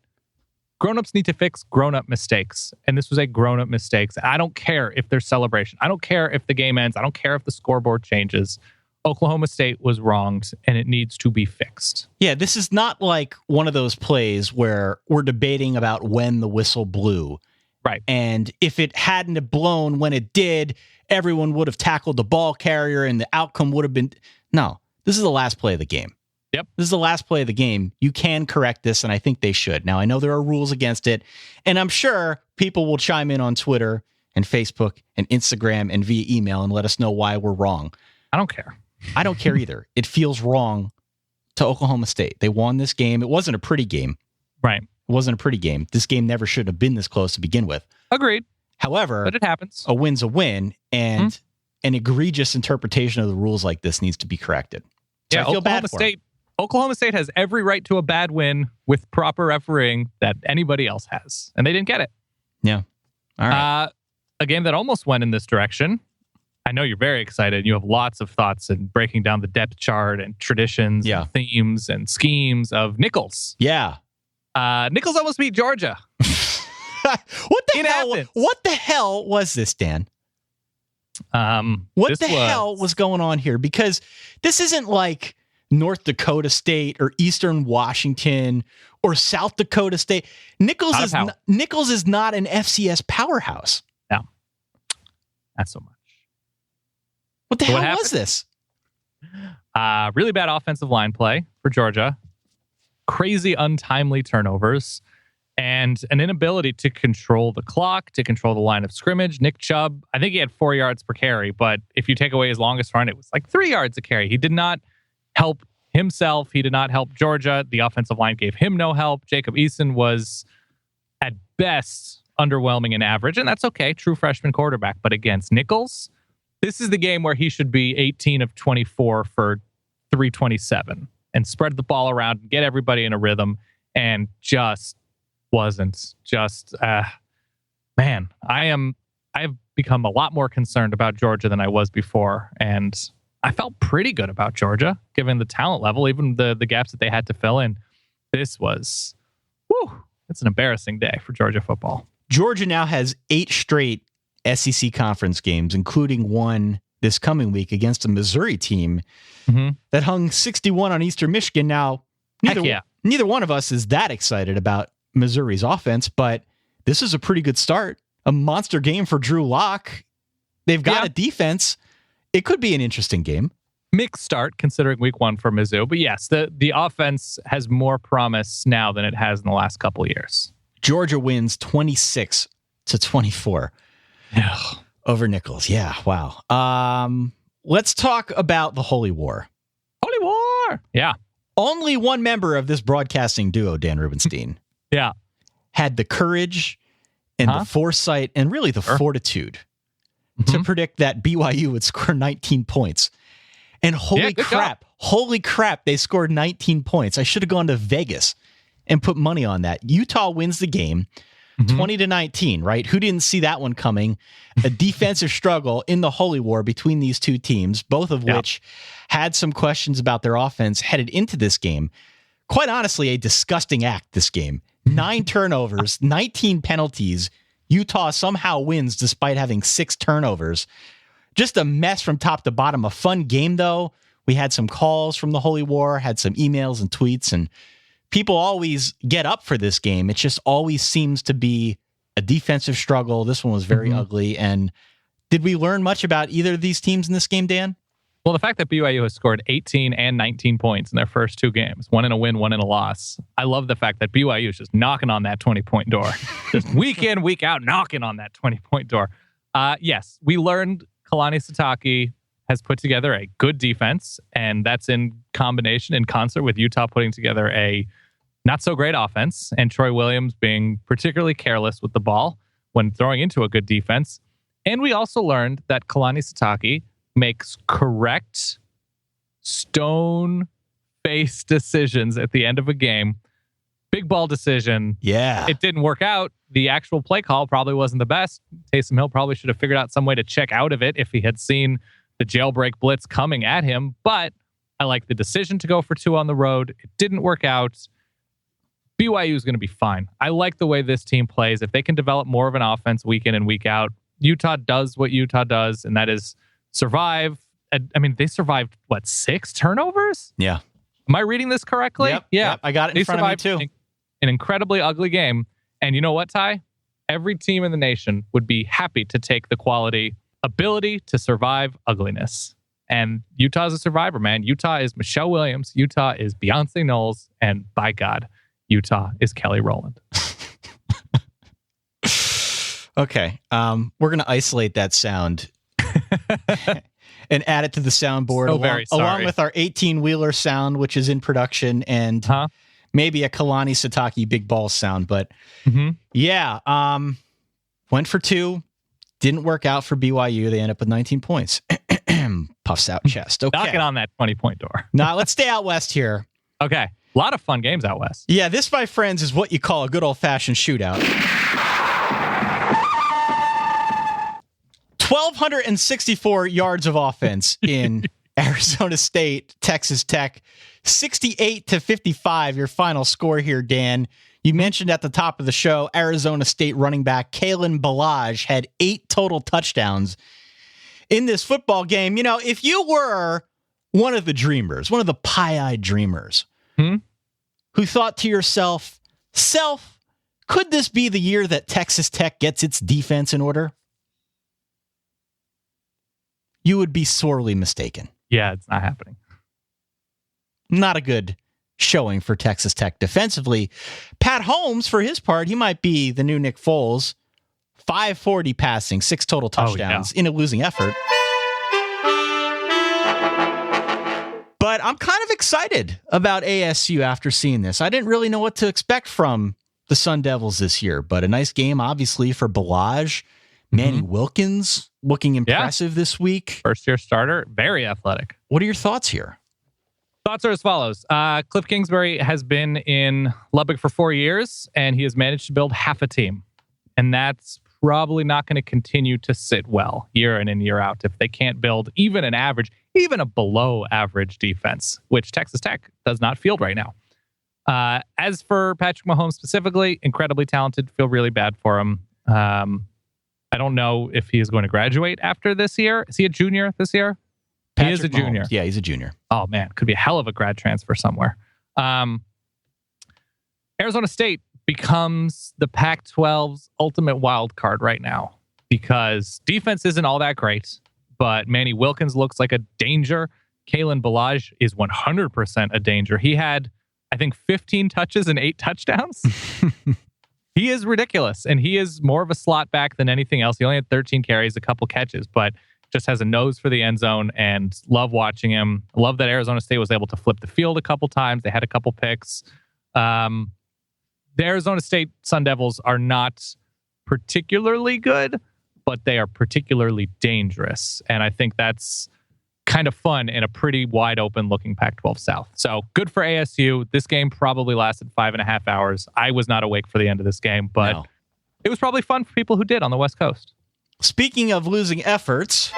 grown-ups need to fix grown-up mistakes. And this was a grown-up mistake. I don't care if there's celebration. I don't care if the game ends. I don't care if the scoreboard changes. Oklahoma State was wronged, and it needs to be fixed. Yeah, this is not like one of those plays where we're debating about when the whistle blew. Right. And if it hadn't have blown when it did, everyone would have tackled the ball carrier and the outcome would have been... No, this is the last play of the game. Yep. This is the last play of the game. You can correct this, and I think they should. Now, I know there are rules against it, and I'm sure people will chime in on Twitter and Facebook and Instagram and via email and let us know why we're wrong. I don't care. I don't care either. It feels wrong to Oklahoma State. They won this game. It wasn't a pretty game. Right. It wasn't a pretty game. This game never should have been this close to begin with. Agreed. However, but it happens. A win's a win, and an egregious interpretation of the rules like this needs to be corrected. So yeah, I feel bad for them. Oklahoma State has every right to a bad win with proper refereeing that anybody else has, and they didn't get it. Yeah. All right. A game that almost went in this direction. I know you're very excited. You have lots of thoughts and breaking down the depth chart and traditions, and themes and schemes of Nichols. Yeah. Nichols almost beat Georgia. What the hell was this, Dan? What the hell was going on here? Because this isn't like North Dakota State or Eastern Washington or South Dakota State. Nichols is not an FCS powerhouse. No, not so much. What the hell was this? Really bad offensive line play for Georgia. Crazy untimely turnovers. And an inability to control the clock, to control the line of scrimmage. Nick Chubb, I think he had 4 yards per carry, but if you take away his longest run, it was like 3 yards a carry. He did not help himself. He did not help Georgia. The offensive line gave him no help. Jacob Eason was, at best, underwhelming and average, and that's okay. True freshman quarterback. But against Nichols, this is the game where he should be 18 of 24 for 327 and spread the ball around and get everybody in a rhythm, and just wasn't. Man, I've become a lot more concerned about Georgia than I was before, and I felt pretty good about Georgia given the talent level, even the gaps that they had to fill in. This was, it's an embarrassing day for Georgia football. Georgia now has 8 straight SEC conference games, including one this coming week against a Missouri team that hung 61 on Eastern Michigan. Now, neither one of us is that excited about Missouri's offense, but this is a pretty good start. A monster game for Drew Lock. They've got a defense. It could be an interesting game. Mixed start considering week 1 for Mizzou, but yes, the offense has more promise now than it has in the last couple of years. Georgia wins 26-24 over Nichols. Yeah, wow. Let's talk about the Holy War. Holy War! Yeah. Only one member of this broadcasting duo, Dan Rubenstein, had the courage and the foresight and really the fortitude to predict that BYU would score 19 points. And holy crap, they scored 19 points. I should have gone to Vegas and put money on that. Utah wins the game 20-19, right? Who didn't see that one coming? A defensive struggle in the Holy War between these two teams, both of which had some questions about their offense headed into this game. Quite honestly, a disgusting act, this game. 9 turnovers, 19 penalties. Utah somehow wins despite having 6 turnovers. Just a mess from top to bottom. A fun game, though. We had some calls from the Holy War, had some emails and tweets, and people always get up for this game. It just always seems to be a defensive struggle. This one was very ugly. And did we learn much about either of these teams in this game, Dan? Well, the fact that BYU has scored 18 and 19 points in their first two games, one in a win, one in a loss. I love the fact that BYU is just knocking on that 20-point door. Just week in, week out, knocking on that 20-point door. Yes, we learned Kalani Sitake has put together a good defense, and that's in combination, in concert with Utah putting together a not-so-great offense, and Troy Williams being particularly careless with the ball when throwing into a good defense. And we also learned that Kalani Sitake makes correct stone-faced decisions at the end of a game. Big ball decision. Yeah. It didn't work out. The actual play call probably wasn't the best. Taysom Hill probably should have figured out some way to check out of it if he had seen the jailbreak blitz coming at him. But I like the decision to go for 2 on the road. It didn't work out. BYU is going to be fine. I like the way this team plays. If they can develop more of an offense week in and week out, Utah does what Utah does, and that is survive. I mean, they survived, 6 turnovers? Yeah. Am I reading this correctly? Yep, I got it in front of me too. An incredibly ugly game. And you know what, Ty? Every team in the nation would be happy to take the quality ability to survive ugliness. And Utah's a survivor, man. Utah is Michelle Williams. Utah is Beyonce Knowles. And by God, Utah is Kelly Rowland. Okay. We're going to isolate that sound and add it to the soundboard along with our 18-wheeler sound, which is in production, and maybe a Kalani Sitake big ball sound. But went for 2. Didn't work out for BYU. They end up with 19 points. Puffs out chest. Okay. Knocking on that 20-point door. Now, let's stay out west here. Okay. A lot of fun games out west. Yeah, this, my friends, is what you call a good old-fashioned shootout. 1,264 yards of offense in Arizona State, Texas Tech. 68-55, your final score here, Dan. You mentioned at the top of the show, Arizona State running back Kalen Ballage had 8 total touchdowns in this football game. You know, if you were one of the dreamers, one of the pie-eyed dreamers, who thought to yourself, could this be the year that Texas Tech gets its defense in order? You would be sorely mistaken. Yeah, it's not happening. Not a good showing for Texas Tech defensively. Pat Holmes, for his part, he might be the new Nick Foles. 540 passing, 6 total touchdowns in a losing effort. But I'm kind of excited about ASU after seeing this. I didn't really know what to expect from the Sun Devils this year, but a nice game, obviously, for Ballage. Manny Wilkins looking impressive this week. First-year starter, very athletic. What are your thoughts here? Thoughts are as follows. Cliff Kingsbury has been in Lubbock for 4 years, and he has managed to build half a team. And that's probably not going to continue to sit well year in and year out if they can't build even an average, even a below average defense, which Texas Tech does not field right now. As for Patrick Mahomes specifically, incredibly talented. Feel really bad for him. I don't know if he is going to graduate after this year. Is he a junior this year? He is a junior. Yeah, he's a junior. Oh, man. Could be a hell of a grad transfer somewhere. Arizona State becomes the Pac-12's ultimate wild card right now because defense isn't all that great, but Manny Wilkins looks like a danger. Kalen Ballage is 100% a danger. He had, I think, 15 touches and 8 touchdowns. He is ridiculous, and he is more of a slot back than anything else. He only had 13 carries, a couple catches, but just has a nose for the end zone, and love watching him. Love that Arizona State was able to flip the field a couple times. They had a couple picks. The Arizona State Sun Devils are not particularly good, but they are particularly dangerous, and I think that's kind of fun in a pretty wide open looking Pac-12 South. So good for ASU. This game probably lasted 5.5 hours. I was not awake for the end of this game, but it was probably fun for people who did on the West Coast. Speaking of losing efforts,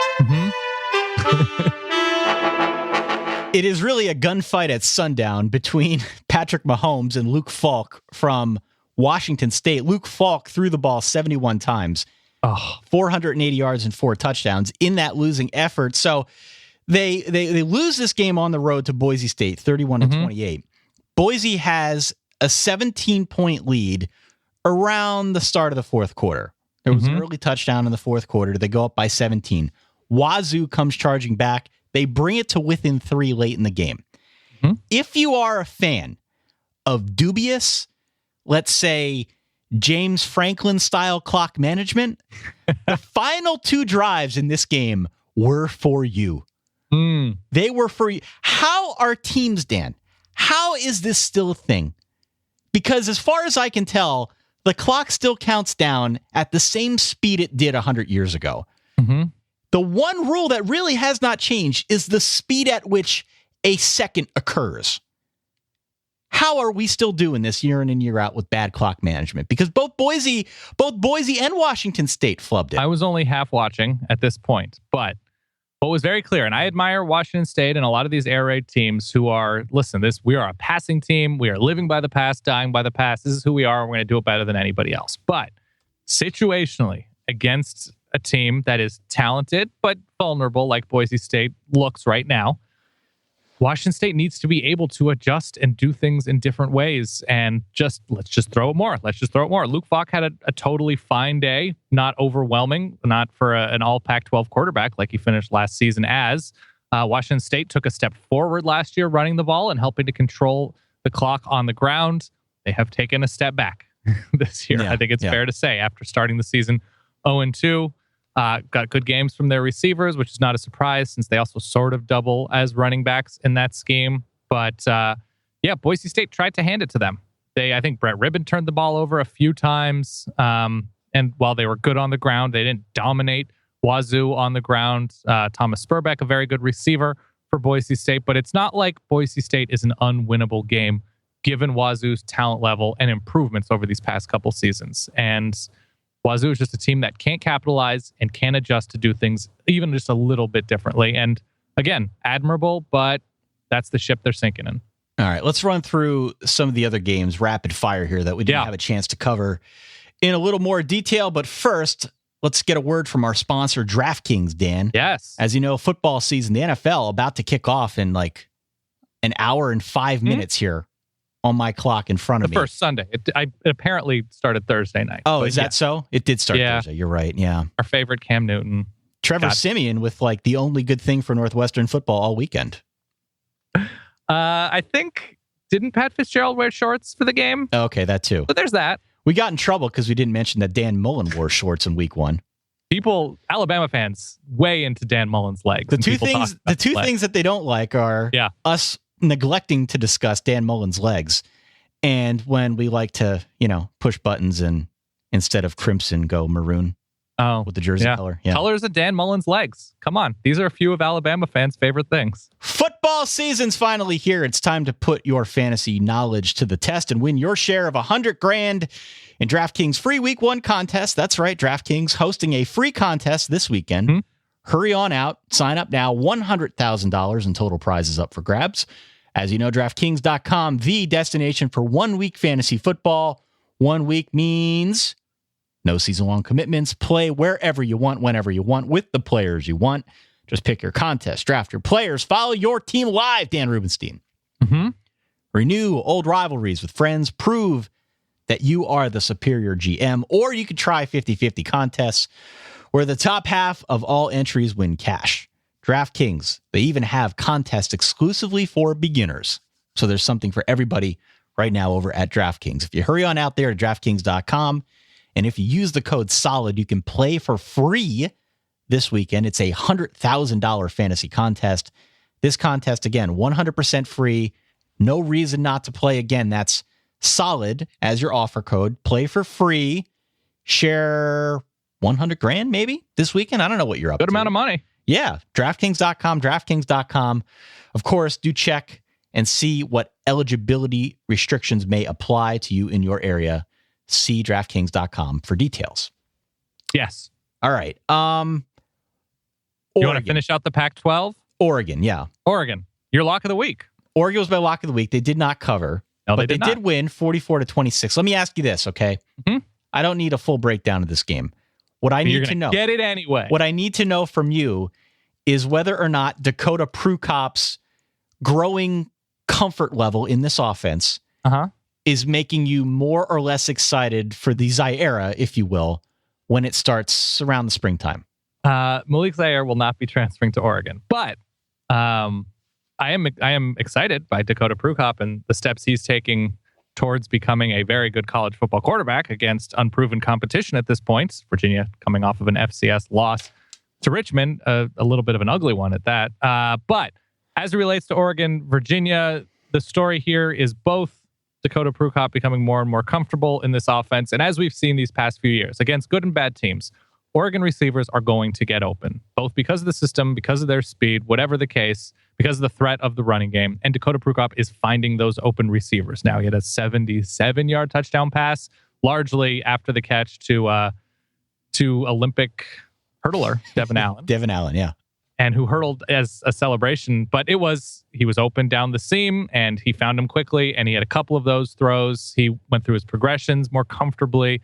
it is really a gunfight at sundown between Patrick Mahomes and Luke Falk from Washington State. Luke Falk threw the ball 71 times, 480 yards and 4 touchdowns in that losing effort. So they lose this game on the road to Boise State, 31-28. Boise has a 17-point lead around the start of the fourth quarter. There was an early touchdown in the fourth quarter. They go up by 17. Wazoo comes charging back, They bring it to within 3 late in the game. Mm-hmm. If you are a fan of dubious, let's say, James Franklin style clock management, the final 2 drives in this game were for you. They were for you. How are teams, Dan? How is this still a thing? Because as far as I can tell, the clock still counts down at the same speed it did 100 years ago. Mm-hmm. The one rule that really has not changed is the speed at which a second occurs. How are we still doing this year in and year out with bad clock management? Because both Boise and Washington State flubbed it. I was only half watching at this point, but what was very clear, and I admire Washington State and a lot of these air raid teams who are, we are a passing team. We are living by the pass, dying by the pass. This is who we are. We're going to do it better than anybody else. But situationally, against a team that is talented but vulnerable like Boise State looks right now, Washington State needs to be able to adjust and do things in different ways, and let's just throw it more. Luke Falk had a totally fine day, not overwhelming, not for an all Pac-12 quarterback like he finished last season as. Washington State took a step forward last year running the ball and helping to control the clock on the ground. They have taken a step back this year. I think it's fair to say after starting the season 0-2. Got good games from their receivers, which is not a surprise since they also sort of double as running backs in that scheme. But Boise State tried to hand it to them. I think Brett Ribbon turned the ball over a few times. And while they were good on the ground, they didn't dominate Wazoo on the ground. Thomas Spurbeck, a very good receiver for Boise State. But it's not like Boise State is an unwinnable game given Wazoo's talent level and improvements over these past couple seasons. And Wazoo is just a team that can't capitalize and can't adjust to do things even just a little bit differently. And again, admirable, but that's the ship they're sinking in. All right, let's run through some of the other games rapid fire here that we didn't have a chance to cover in a little more detail. But first, let's get a word from our sponsor, DraftKings, Dan. Yes. As you know, football season, the NFL, about to kick off in like an hour and 5 minutes here on my clock in front of me. The first Sunday. It apparently started Thursday night. Oh, is that so? It did start Thursday. You're right. Yeah. Our favorite Cam Newton. Trevor Siemian with like the only good thing for Northwestern football all weekend. I think, didn't Pat Fitzgerald wear shorts for the game? Okay, that too. But there's that. We got in trouble because we didn't mention that Dan Mullen wore shorts in week 1. People, Alabama fans, way into Dan Mullen's legs. The two things that they don't like are us neglecting to discuss Dan Mullen's legs, and when we like to, push buttons and instead of crimson go maroon with the jersey color. Yeah. Colors of Dan Mullen's legs. Come on. These are a few of Alabama fans' favorite things. Football season's finally here. It's time to put your fantasy knowledge to the test and win your share of $100,000 in DraftKings free week 1 contest. That's right. DraftKings hosting a free contest this weekend. Mm-hmm. Hurry on out. Sign up now. $100,000 in total prizes up for grabs. As you know, DraftKings.com, the destination for 1 week fantasy football. 1 week means no season-long commitments. Play wherever you want, whenever you want, with the players you want. Just pick your contest, draft your players, follow your team live, Dan Rubenstein. Mm-hmm. Renew old rivalries with friends. Prove that you are the superior GM. Or you could try 50-50 contests where the top half of all entries win cash. DraftKings, they even have contests exclusively for beginners. So there's something for everybody right now over at DraftKings. If you hurry on out there to DraftKings.com, and if you use the code SOLID, you can play for free this weekend. It's a $100,000 fantasy contest. This contest, again, 100% free. No reason not to play. Again, that's SOLID as your offer code. Play for free. Share $100,000 maybe this weekend. I don't know what you're up to. Good amount of money. Yeah, DraftKings.com. Of course, do check and see what eligibility restrictions may apply to you in your area. See DraftKings.com for details. Yes. All right. You want to finish out the Pac-12? Oregon, yeah. Oregon, your lock of the week. Oregon was my lock of the week. They did not cover, but they did win 44-26. Let me ask you this, okay? Mm-hmm. I don't need a full breakdown of this game. What I need to know, get it anyway. What I need to know from you is whether or not Dakota Prukop's growing comfort level in this offense is making you more or less excited for the Zaire, if you will, when it starts around the springtime. Malik Zaire will not be transferring to Oregon, but I am excited by Dakota Prukop and the steps he's taking towards becoming a very good college football quarterback against unproven competition at this point. Virginia coming off of an FCS loss to Richmond, a little bit of an ugly one at that. But as it relates to Oregon, Virginia, the story here is both Dakota Prukop becoming more and more comfortable in this offense. And as we've seen these past few years, against good and bad teams, Oregon receivers are going to get open, both because of the system, because of their speed, whatever the case, because of the threat of the running game. And Dakota Prukop is finding those open receivers. Now, he had a 77-yard touchdown pass, largely after the catch to Olympic hurdler Devin Allen. Devin Allen, yeah. And who hurdled as a celebration. But he was open down the seam, and he found him quickly, and he had a couple of those throws. He went through his progressions more comfortably.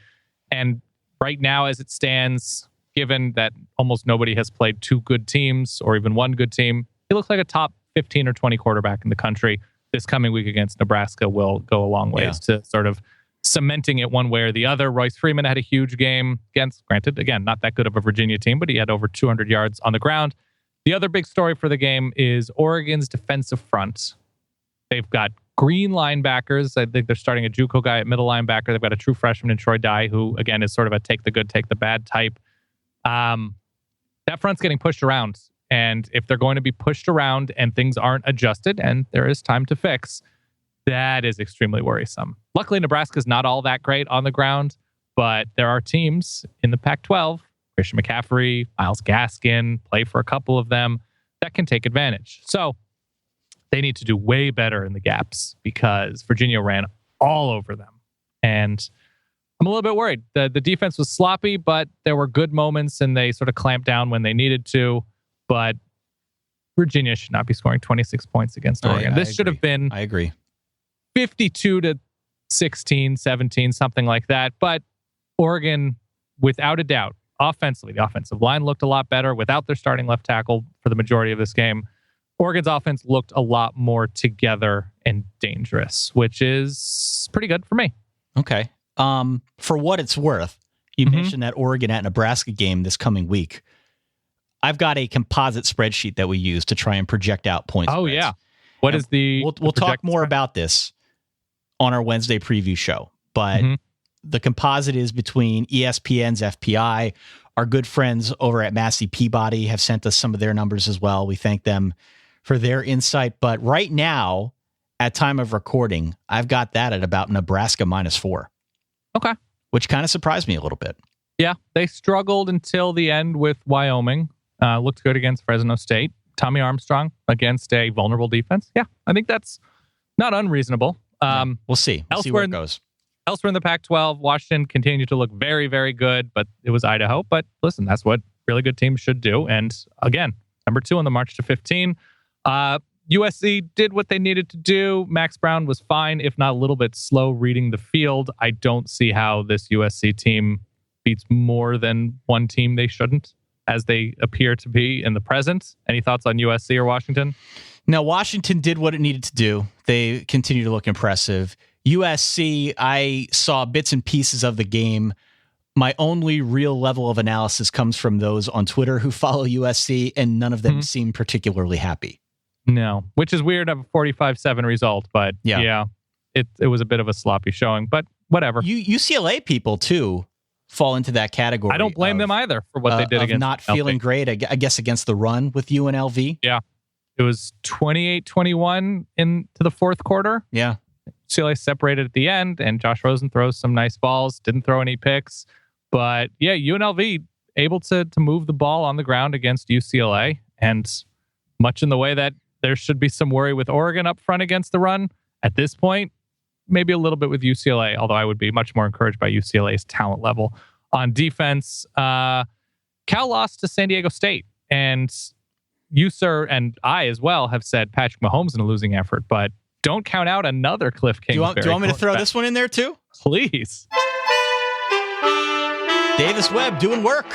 And right now, as it stands, given that almost nobody has played two good teams or even one good team, he looks like a top 15 or 20 quarterback in the country. This coming week against Nebraska will go a long ways to sort of cementing it one way or the other. Royce Freeman had a huge game against, granted, again, not that good of a Virginia team, but he had over 200 yards on the ground. The other big story for the game is Oregon's defensive front. They've got green linebackers. I think they're starting a JUCO guy at middle linebacker. They've got a true freshman in Troy Dye, who, again, is sort of a take the good, take the bad type. That front's getting pushed around. And if they're going to be pushed around and things aren't adjusted, and there is time to fix, that is extremely worrisome. Luckily, Nebraska's not all that great on the ground, but there are teams in the Pac-12, Christian McCaffrey, Myles Gaskin, play for a couple of them, that can take advantage. So they need to do way better in the gaps because Virginia ran all over them. And I'm a little bit worried. The defense was sloppy, but there were good moments and they sort of clamped down when they needed to. But Virginia should not be scoring 26 points against Oregon. This should have been, I agree, 52-16, 17, something like that. But Oregon, without a doubt, offensively, the offensive line looked a lot better without their starting left tackle for the majority of this game. Oregon's offense looked a lot more together and dangerous, which is pretty good for me. Okay. For what it's worth, you mentioned that Oregon at Nebraska game this coming week. I've got a composite spreadsheet that we use to try and project out points. Oh, yeah. What is the... We'll talk more about this on our Wednesday preview show. But the composite is between ESPN's FPI. Our good friends over at Massey Peabody have sent us some of their numbers as well. We thank them for their insight. But right now, at time of recording, I've got that at about Nebraska -4. Okay. Which kind of surprised me a little bit. Yeah, they struggled until the end with Wyoming. Looked good against Fresno State. Tommy Armstrong against a vulnerable defense. Yeah, I think that's not unreasonable. We'll see. We'll see where it goes. Elsewhere in the Pac-12, Washington continued to look very, very good, but it was Idaho. But listen, that's what really good teams should do. And again, number 2 on the march to 15. USC did what they needed to do. Max Brown was fine, if not a little bit slow reading the field. I don't see how this USC team beats more than one team they shouldn't, as they appear to be in the present. Any thoughts on USC or Washington? No, Washington did what it needed to do. They continue to look impressive. USC, I saw bits and pieces of the game. My only real level of analysis comes from those on Twitter who follow USC, and none of them seem particularly happy. No, which is weird of a 45-7 result, but yeah, it was a bit of a sloppy showing, but whatever. UCLA people, too, fall into that category. I don't blame them either for what they did against not feeling great, I guess, against the run with UNLV. Yeah. It was 28-21 into the fourth quarter. Yeah. UCLA separated at the end, and Josh Rosen throws some nice balls, didn't throw any picks. But yeah, UNLV able to move the ball on the ground against UCLA, and much in the way that there should be some worry with Oregon up front against the run. At this point, maybe a little bit with UCLA, although I would be much more encouraged by UCLA's talent level. On defense, Cal lost to San Diego State, and you, sir, and I as well have said Patrick Mahomes in a losing effort, but don't count out another Cliff Kingsbury. Do you want me to throw this one in there too? Please. Davis Webb doing work.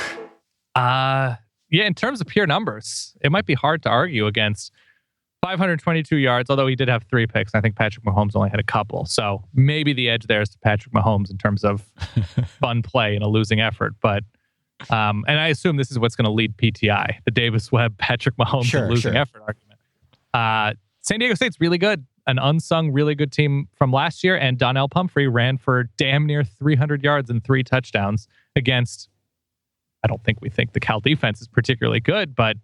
Yeah, in terms of pure numbers, it might be hard to argue against 522 yards, although he did have 3 picks. I think Patrick Mahomes only had a couple. So maybe the edge there is to Patrick Mahomes in terms of fun play in a losing effort. But and I assume this is what's going to lead PTI, the Davis Webb, Patrick Mahomes losing effort argument. San Diego State's really good. An unsung, really good team from last year. And Donnell Pumphrey ran for damn near 300 yards and 3 touchdowns against, I don't think we think the Cal defense is particularly good, but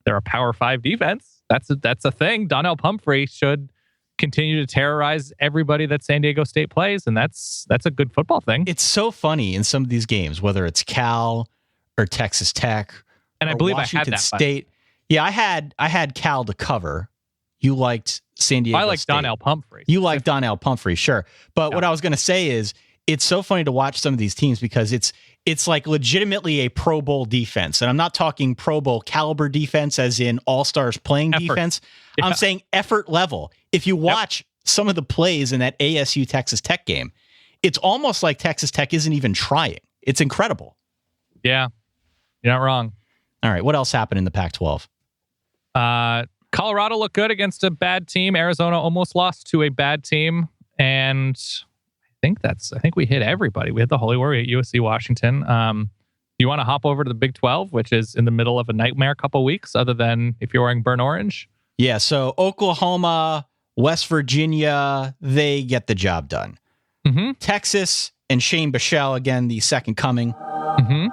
they're a Power 5 defense. That's a thing. Donnell Pumphrey should continue to terrorize everybody that San Diego State plays, and that's a good football thing. It's so funny in some of these games, whether it's Cal or Texas Tech, and I believe Washington I had that State. Yeah, I had Cal to cover. You liked San Diego. I like State. Donnell Pumphrey. You like Donnell Pumphrey, sure. But what I was going to say is, it's so funny to watch some of these teams because it's like legitimately a Pro Bowl defense, and I'm not talking Pro Bowl caliber defense as in all-stars playing defense. Yeah. I'm saying effort level. If you watch some of the plays in that ASU Texas Tech game, it's almost like Texas Tech isn't even trying. It's incredible. Yeah, you're not wrong. All right, what else happened in the Pac-12? Colorado looked good against a bad team. Arizona almost lost to a bad team, and I think we hit everybody. We hit the Holy War. We hit USC Washington. You want to hop over to the Big 12, which is in the middle of a nightmare couple weeks, other than if you're wearing burnt orange? Yeah, so Oklahoma, West Virginia, they get the job done. Mm-hmm. Texas and Shane Bichelle, again, the second coming. Mm-hmm.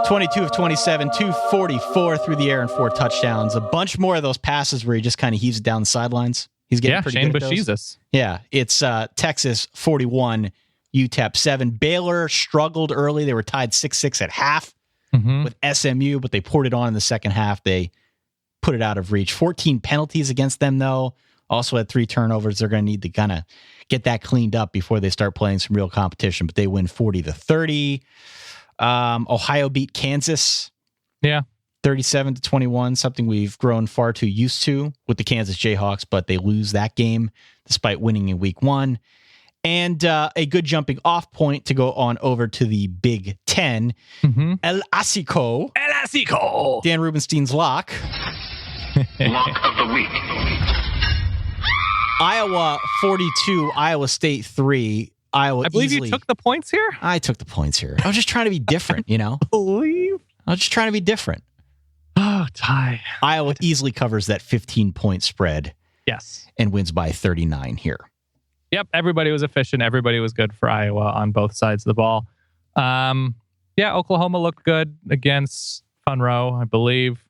22 of 27, 244 through the air and 4 touchdowns. A bunch more of those passes where he just kind of heaves it down the sidelines. He's getting pretty Shane good at those. Yeah, it's Texas 41, UTEP 7. Baylor struggled early. They were tied 6-6 at half with SMU, but they poured it on in the second half. They put it out of reach. 14 penalties against them, though. Also had 3 turnovers. They're going to need to kind of get that cleaned up before they start playing some real competition, but they win 40-30. Ohio beat Kansas. Yeah. 37-21, something we've grown far too used to with the Kansas Jayhawks, but they lose that game despite winning in week 1. And a good jumping off point to go on over to the Big 10. El Asico. Dan Rubenstein's lock. Lock of the week. Iowa 42, Iowa State 3. Iowa I believe easily, you took the points here? I took the points here. I was just trying to be different, you know? I was just trying to be different. Oh, Ty. Iowa easily covers that 15-point spread. Yes. And wins by 39 here. Yep. Everybody was efficient. Everybody was good for Iowa on both sides of the ball. Yeah, Oklahoma looked good against Funro, I believe.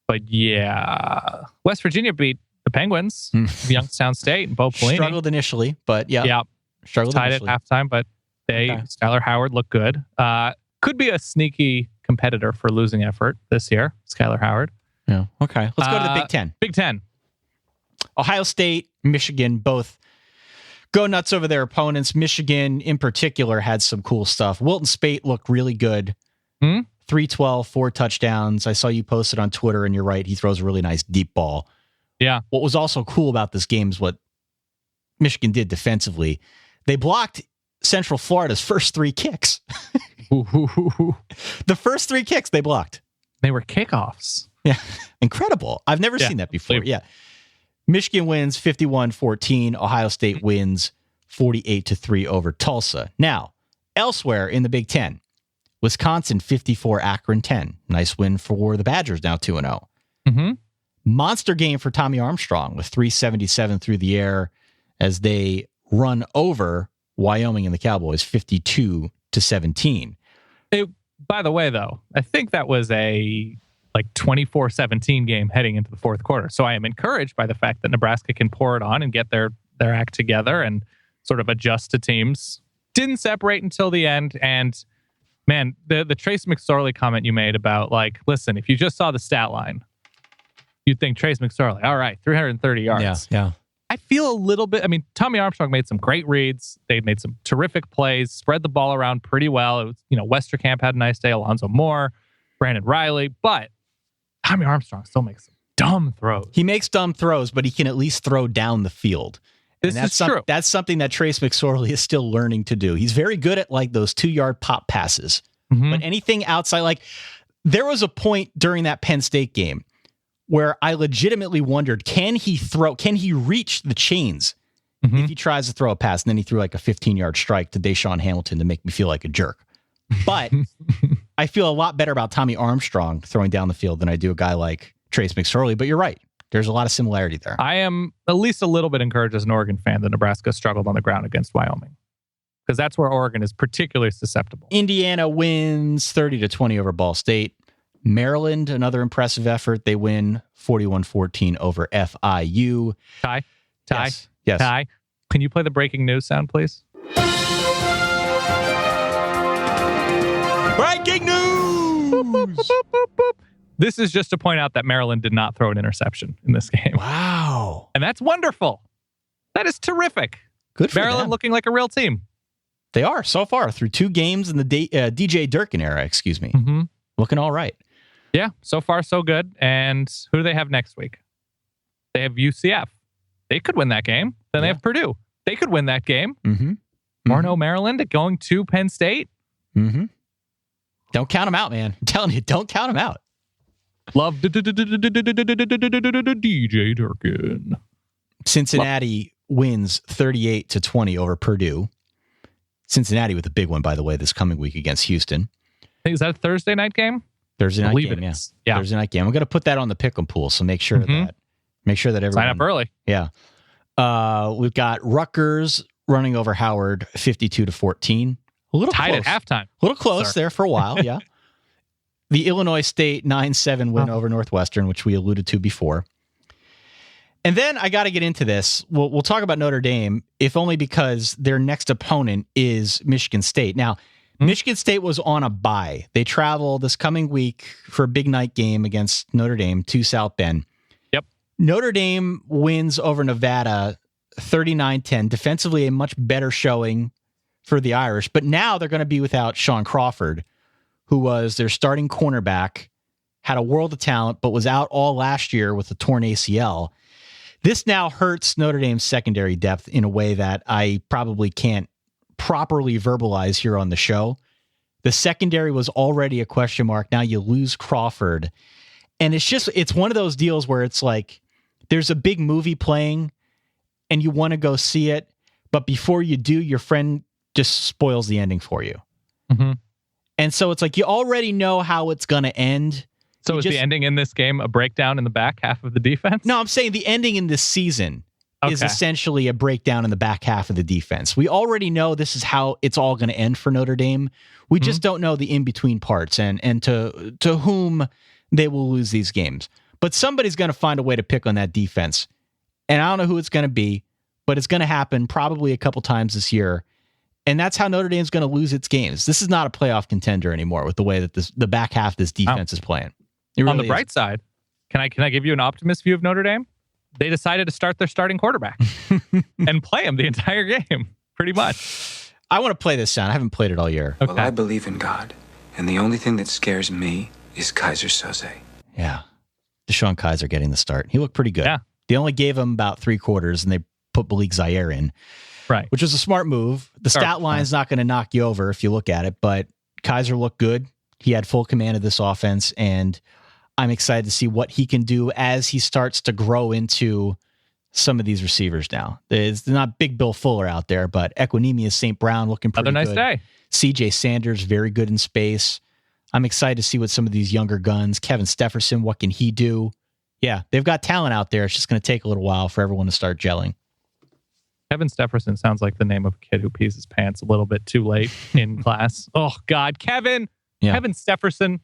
But yeah, West Virginia beat the Penguins, Youngstown State, and Bo Pelini. Struggled initially, but yeah. Yeah. Struggled tied initially. at halftime, but Skylar Howard looked good. Could be a sneaky competitor for losing effort this year, Skylar Howard. Yeah. Okay. Let's go to the Big 10. Big 10. Ohio State, Michigan, both go nuts over their opponents. Michigan, in particular, had some cool stuff. Wilton Spate looked really good. 312, 4 touchdowns. I saw you posted on Twitter, and you're right. He throws a really nice deep ball. Yeah. What was also cool about this game is what Michigan did defensively. They blocked Central Florida's first 3 kicks. The first 3 kicks they blocked. They were kickoffs. Yeah. Incredible. I've never seen that before. Yeah. Michigan wins 51-14. Ohio State wins 48-3 over Tulsa. Now, elsewhere in the Big 10, Wisconsin 54, Akron 10. Nice win for the Badgers, now 2-0. Monster game for Tommy Armstrong with 377 through the air as they run over Wyoming and the Cowboys 52-17. By the way, though, I think that was a 24-17 game heading into the fourth quarter. So I am encouraged by the fact that Nebraska can pour it on and get their act together and sort of adjust to teams. Didn't separate until the end. And man, the Trace McSorley comment you made about listen, if you just saw the stat line, you'd think Trace McSorley, all right, 330 yards. Yeah. I feel a little bit, Tommy Armstrong made some great reads. They made some terrific plays, spread the ball around pretty well. It was, Westerkamp had a nice day, Alonzo Moore, Brandon Riley, but Tommy Armstrong still makes some dumb throws. He makes dumb throws, but he can at least throw down the field. This is true. That's something that Trace McSorley is still learning to do. He's very good at those 2-yard pop passes. But anything outside, there was a point during that Penn State game where I legitimately wondered, can he reach the chains if he tries to throw a pass? And then he threw a 15-yard strike to Deshaun Hamilton to make me feel like a jerk. But I feel a lot better about Tommy Armstrong throwing down the field than I do a guy like Trace McSorley, but you're right. There's a lot of similarity there. I am at least a little bit encouraged as an Oregon fan that Nebraska struggled on the ground against Wyoming, because that's where Oregon is particularly susceptible. Indiana wins 30-20 over Ball State. Maryland, another impressive effort. They win 41-14 over FIU. Ty? Yes. Ty, can you play the breaking news sound, please? Breaking news! Boop, boop, boop, boop, boop. This is just to point out that Maryland did not throw an interception in this game. Wow. And that's wonderful. That is terrific. Good for Maryland them. looking like a real team. They are so far through 2 games in the DJ Durkin era, excuse me. Mm-hmm. Looking all right. Yeah, so far so good. And who do they have next week? They have UCF. They could win that game. Then they have Purdue. They could win that game. Mm-hmm. Morno, Maryland going to Penn State. Mm-hmm. Don't count them out, man. I'm telling you, don't count them out. Love DJ Durkin. Cincinnati wins 38-20 over Purdue. Cincinnati with a big one, by the way, this coming week against Houston. Is that a Thursday night game? Thursday night Believe game, it yeah. is. Yeah. Thursday night game. I'm going to put that on the pick'em pool, so make sure that everyone sign up early. Yeah. We've got Rutgers running over Howard 52-14. A little tied close. at halftime. A little close there for a while, yeah. The Illinois State 9-7 win over Northwestern, which we alluded to before. And then I got to get into this. We'll talk about Notre Dame, if only because their next opponent is Michigan State. Now, Michigan State was on a bye. They travel this coming week for a big night game against Notre Dame to South Bend. Yep. Notre Dame wins over Nevada 39-10. Defensively, a much better showing for the Irish. But now they're going to be without Sean Crawford, who was their starting cornerback, had a world of talent, but was out all last year with a torn ACL. This now hurts Notre Dame's secondary depth in a way that I probably can't properly verbalize here on the show. The secondary was already a question mark. Now you lose Crawford. And it's one of those deals where it's like there's a big movie playing and you want to go see it, but before you do, your friend just spoils the ending for you. Mm-hmm. And so it's like you already know how it's going to end. So is the ending in this game a breakdown in the back half of the defense? No, I'm saying the ending in this season is essentially a breakdown in the back half of the defense. We already know this is how it's all going to end for Notre Dame. We just don't know the in-between parts and to whom they will lose these games. But somebody's going to find a way to pick on that defense. And I don't know who it's going to be, but it's going to happen probably a couple times this year. And that's how Notre Dame's going to lose its games. This is not a playoff contender anymore with the way that the back half of this defense is playing. Really on the bright side, can I give you an optimist view of Notre Dame? They decided to start their starting quarterback and play him the entire game, pretty much. I want to play this sound. I haven't played it all year. Okay. Well, I believe in God, and the only thing that scares me is Kaiser Soze. Yeah. Deshaun Kaiser getting the start. He looked pretty good. Yeah. They only gave him about 3 quarters, and they put Malik Zaire in. Right. Which was a smart move. The stat line's not going to knock you over if you look at it, but Kaiser looked good. He had full command of this offense, and I'm excited to see what he can do as he starts to grow into some of these receivers now. There's not Big Bill Fuller out there, but Equinemius St. Brown looking pretty Another good. nice day. CJ Sanders, very good in space. I'm excited to see what some of these younger guns, Kevin Stefferson, what can he do? Yeah, they've got talent out there. It's just going to take a little while for everyone to start gelling. Kevin Stefferson sounds like the name of a kid who pees his pants a little bit too late in class. Oh, God. Kevin Stefferson.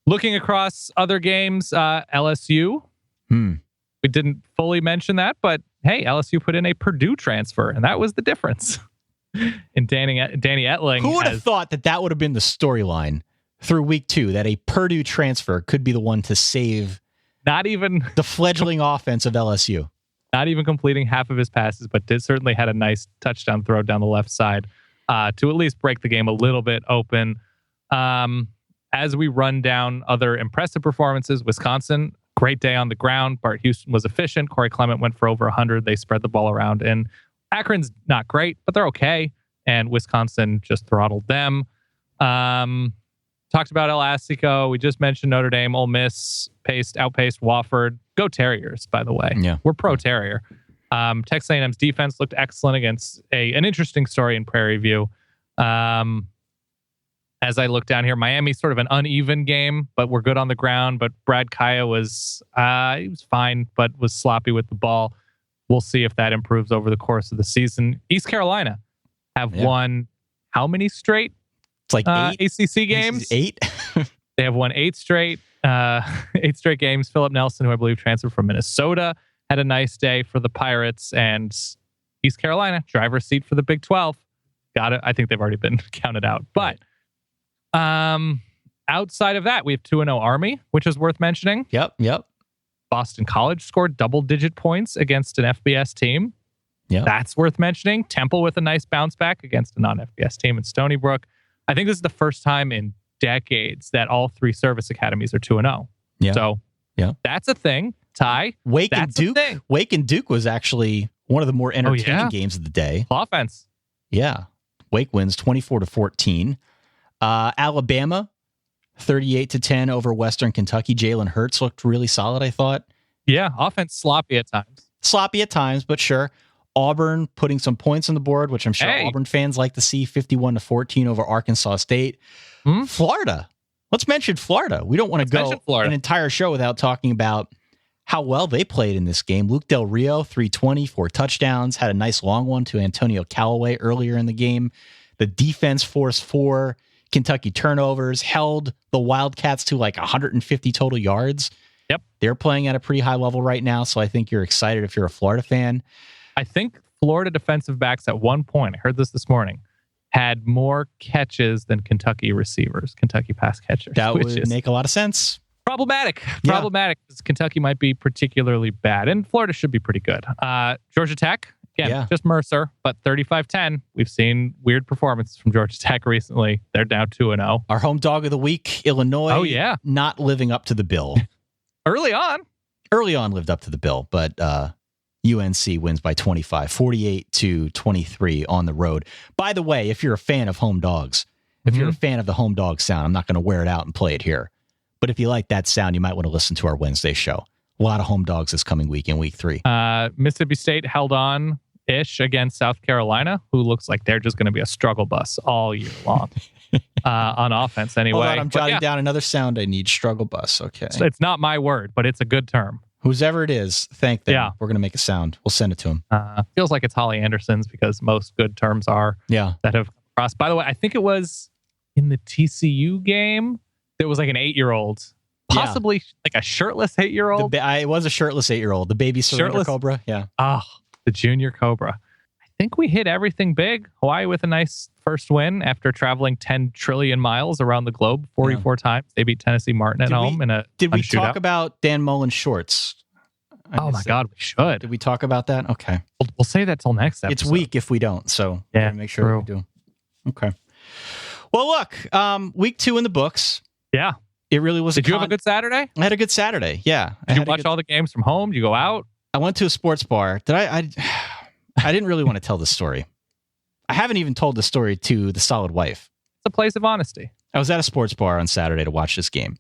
Looking across other games, LSU. We didn't fully mention that, but hey, LSU put in a Purdue transfer, and that was the difference. And Danny Etling. Who would have thought that would have been the storyline through week 2, that a Purdue transfer could be the one to save not even the fledgling offense of LSU? Not even completing half of his passes, but certainly had a nice touchdown throw down the left side to at least break the game a little bit open. As we run down other impressive performances, Wisconsin, great day on the ground. Bart Houston was efficient. Corey Clement went for over 100. They spread the ball around. And Akron's not great, but they're okay. And Wisconsin just throttled them. Talked about El Asico. We just mentioned Notre Dame. Ole Miss outpaced Wofford. Go Terriers, by the way. Yeah. We're pro Terrier. Texas A&M's defense looked excellent against an interesting story in Prairie View. As I look down here, Miami's sort of an uneven game, but we're good on the ground. But Brad Kaya was he was fine, but was sloppy with the ball. We'll see if that improves over the course of the season. East Carolina have won how many straight? It's like 8 ACC games. 8. They have won 8 straight games. Philip Nelson, who I believe transferred from Minnesota, had a nice day for the Pirates, and East Carolina driver's seat for the Big 12. Got it. I think they've already been counted out, but. Outside of that, we have 2-0 Army, which is worth mentioning. Yep. Boston College scored double-digit points against an FBS team. Yeah, that's worth mentioning. Temple with a nice bounce back against a non-FBS team in Stony Brook. I think this is the first time in decades that all 3 service academies are 2-0. Yeah. So that's a thing. Ty, Wake and Duke. Wake and Duke was actually one of the more entertaining games of the day. Offense. Yeah. Wake wins 24-14. Alabama, 38-10 over Western Kentucky. Jalen Hurts looked really solid, I thought. Yeah, offense sloppy at times. But sure. Auburn putting some points on the board, which I'm sure Auburn fans like to see, 51-14 over Arkansas State. Florida. Let's mention Florida. We don't want to go an entire show without talking about how well they played in this game. Luke Del Rio, 320, 4 touchdowns, had a nice long one to Antonio Callaway earlier in the game. The defense forced 4 Kentucky turnovers, held the Wildcats to like 150 total yards. Yep. They're playing at a pretty high level right now, so I think you're excited if you're a Florida fan. I think Florida defensive backs at one point, I heard this morning, had more catches than Kentucky receivers, Kentucky pass catchers. That would make a lot of sense. Problematic because Kentucky might be particularly bad, and Florida should be pretty good. Georgia Tech, again, just Mercer, but 35-10. We've seen weird performances from Georgia Tech recently. They're now 2-0. Our home dog of the week, Illinois, not living up to the bill. Early on lived up to the bill, but UNC wins by 25, 48-23 on the road. By the way, if you're a fan of home dogs, if you're a fan of the home dog sound, I'm not going to wear it out and play it here. But if you like that sound, you might want to listen to our Wednesday show. A lot of home dogs this coming week in week 3. Mississippi State held on-ish against South Carolina, who looks like they're just going to be a struggle bus all year long on offense anyway. Hold on, I'm jotting down another sound I need, struggle bus. Okay. So it's not my word, but it's a good term. Whoever it is, thank them. Yeah. We're going to make a sound. We'll send it to him. Feels like it's Holly Anderson's because most good terms are that have crossed. By the way, I think it was in the TCU game. There was like an 8-year-old, possibly like a shirtless 8-year-old. It was a shirtless 8-year-old. The baby surrender cobra. Yeah. Oh, the junior cobra. I think we hit everything big. Hawaii with a nice first win after traveling 10 trillion miles around the globe 44 times. They beat Tennessee Martin at home in a Did we shootout. Talk about Dan Mullen's shorts? Oh my God, we should. Did we talk about that? Okay. We'll say that till next episode. It's weak if we don't. So make sure we do. Okay. Well, look, week 2 in the books. Yeah. It really was. Did you have a good Saturday? I had a good Saturday. Yeah. Did you watch all the games from home? Did you go out? I went to a sports bar. I didn't really want to tell this story. I haven't even told the story to the solid wife. It's a place of honesty. I was at a sports bar on Saturday to watch this game.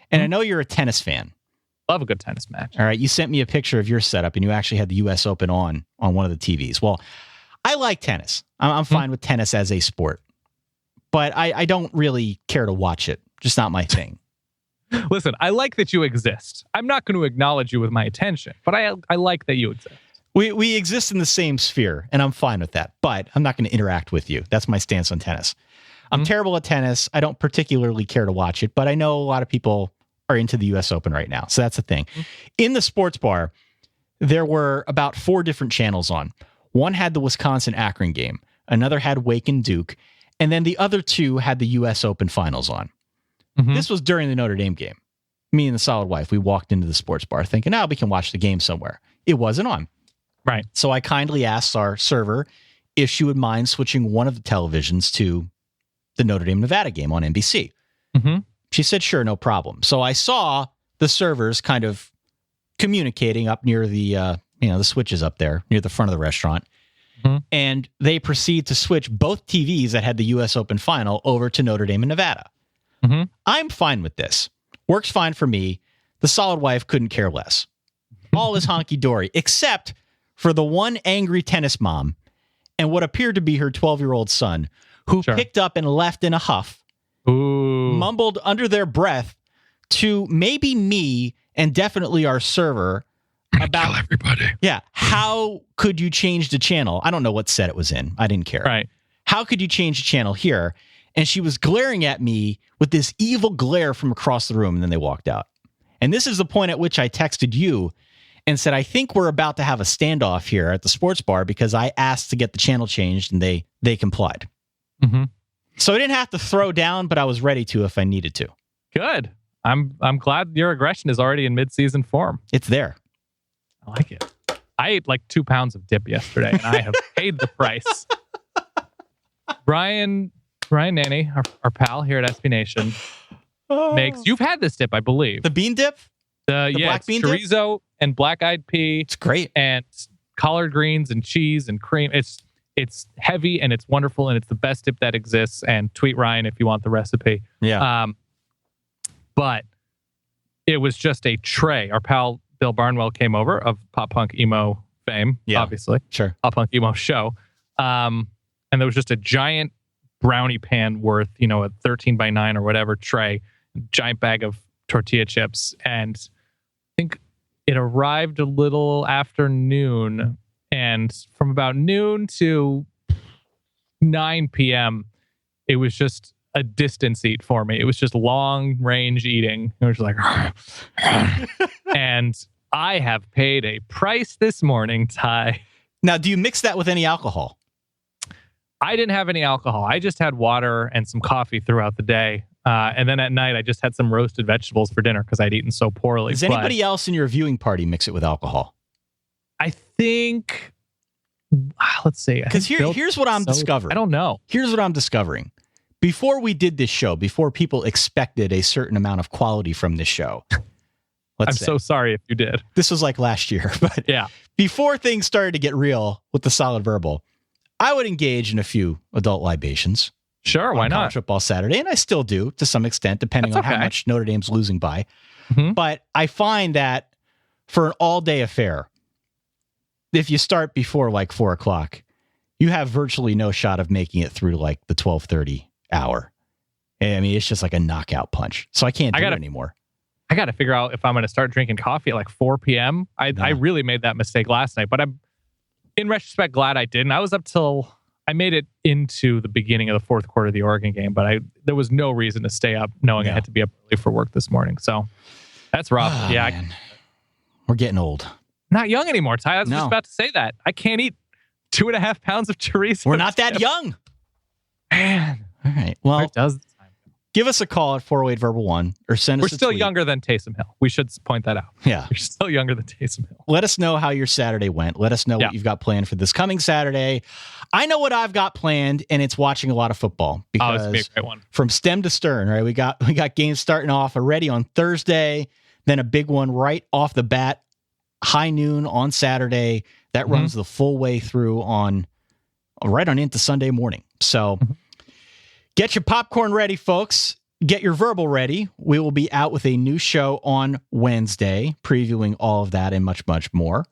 And I know you're a tennis fan. Love a good tennis match. All right. You sent me a picture of your setup and you actually had the U.S. Open on one of the TVs. Well, I like tennis. I'm fine with tennis as a sport. But I don't really care to watch it. Just not my thing. Listen, I like that you exist. I'm not going to acknowledge you with my attention, but I like that you exist. We exist in the same sphere, and I'm fine with that. But I'm not going to interact with you. That's my stance on tennis. I'm terrible at tennis. I don't particularly care to watch it, but I know a lot of people are into the U.S. Open right now. So that's the thing. In the sports bar, there were about 4 different channels on. One had the Wisconsin-Akron game. Another had Wake and Duke. And then the other 2 had the U.S. Open finals on. This was during the Notre Dame game. Me and the solid wife, we walked into the sports bar thinking, we can watch the game somewhere. It wasn't on. Right. So I kindly asked our server if she would mind switching one of the televisions to the Notre Dame-Nevada game on NBC. She said, sure, no problem. So I saw the servers kind of communicating up near the, the switches up there near the front of the restaurant. And they proceed to switch both TVs that had the U.S. Open final over to Notre Dame and Nevada. I'm fine with this. Works fine for me. The solid wife couldn't care less. All is honky-dory, except for the one angry tennis mom and what appeared to be her 12-year-old son, who picked up and left in a huff mumbled under their breath to maybe me and definitely our server about kill everybody. Yeah. How could you change the channel? I don't know what set it was in. I didn't care. Right. How could you change the channel here? And she was glaring at me with this evil glare from across the room, and then they walked out. And this is the point at which I texted you and said, I think we're about to have a standoff here at the sports bar because I asked to get the channel changed and they complied. Mm-hmm. So I didn't have to throw down, but I was ready to if I needed to. Good. I'm glad your aggression is already in mid-season form. It's there. I like it. I ate like 2 pounds of dip yesterday, and I have paid the price. Brian Nanny, our pal here at SB Nation, makes. You've had this dip, I believe. The bean dip? The black bean chorizo and black-eyed pea. It's great. And collard greens and cheese and cream. It's heavy and it's wonderful and it's the best dip that exists. And tweet Ryan if you want the recipe. Yeah. But it was just a tray. Our pal Bill Barnwell came over of Pop Punk Emo fame, obviously. Sure. Pop Punk Emo show. And there was just a giant brownie pan worth, a 13x9 or whatever tray, giant bag of tortilla chips. And I think it arrived a little after noon. And from about noon to 9 p.m., it was just a distance eat for me. It was just long range eating. It was like, and I have paid a price this morning, Ty. Now, do you mix that with any alcohol? I didn't have any alcohol. I just had water and some coffee throughout the day. And then at night, I just had some roasted vegetables for dinner because I'd eaten so poorly. Does anybody else in your viewing party mix it with alcohol? I think, let's see. Because here's what I'm discovering. I don't know. Here's what I'm discovering. Before we did this show, before people expected a certain amount of quality from this show, I'm so sorry if you did. This was like last year, but yeah. Before things started to get real with the Solid Verbal, I would engage in a few adult libations. Sure, why not? College football Saturday, and I still do to some extent, depending on how much Notre Dame's losing by. Mm-hmm. But I find that for an all-day affair, if you start before like 4 o'clock, you have virtually no shot of making it through like the 12:30 hour. I mean, it's just like a knockout punch. So I can't do it anymore. I got to figure out if I'm going to start drinking coffee at like 4 p.m. I really made that mistake last night, but I'm, in retrospect, glad I didn't. I was up till I made it into the beginning of the fourth quarter of the Oregon game, but there was no reason to stay up knowing I had to be up early for work this morning. So that's rough. We're getting old. Not young anymore, Ty. I was just about to say that. I can't eat 2.5 pounds of chorizo. We're not that young. Man. All right. Well, it does. Give us a call at 408-VERBAL1 or send us a tweet. We're still younger than Taysom Hill. We should point that out. Yeah. We're still younger than Taysom Hill. Let us know how your Saturday went. Let us know what you've got planned for this coming Saturday. I know what I've got planned, and it's watching a lot of football. Because it's going to be a great one. From stem to stern, right? We got games starting off already on Thursday, then a big one right off the bat, high noon on Saturday. That runs the full way through right on into Sunday morning. So get your popcorn ready, folks. Get your verbal ready. We will be out with a new show on Wednesday, previewing all of that and much, much more.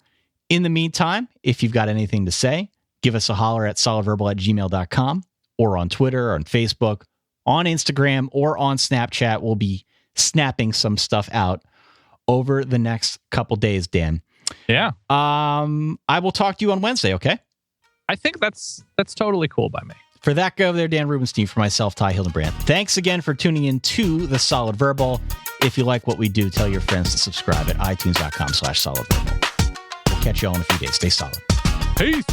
In the meantime, if you've got anything to say, give us a holler at solidverbal@gmail.com or on Twitter, or on Facebook, on Instagram, or on Snapchat. We'll be snapping some stuff out over the next couple days, Dan. Yeah. I will talk to you on Wednesday, okay? I think that's totally cool by me. For that guy over there, Dan Rubenstein, for myself, Ty Hildenbrand. Thanks again for tuning in to The Solid Verbal. If you like what we do, tell your friends to subscribe at itunes.com/solidverbal. We'll catch you all in a few days. Stay solid. Peace.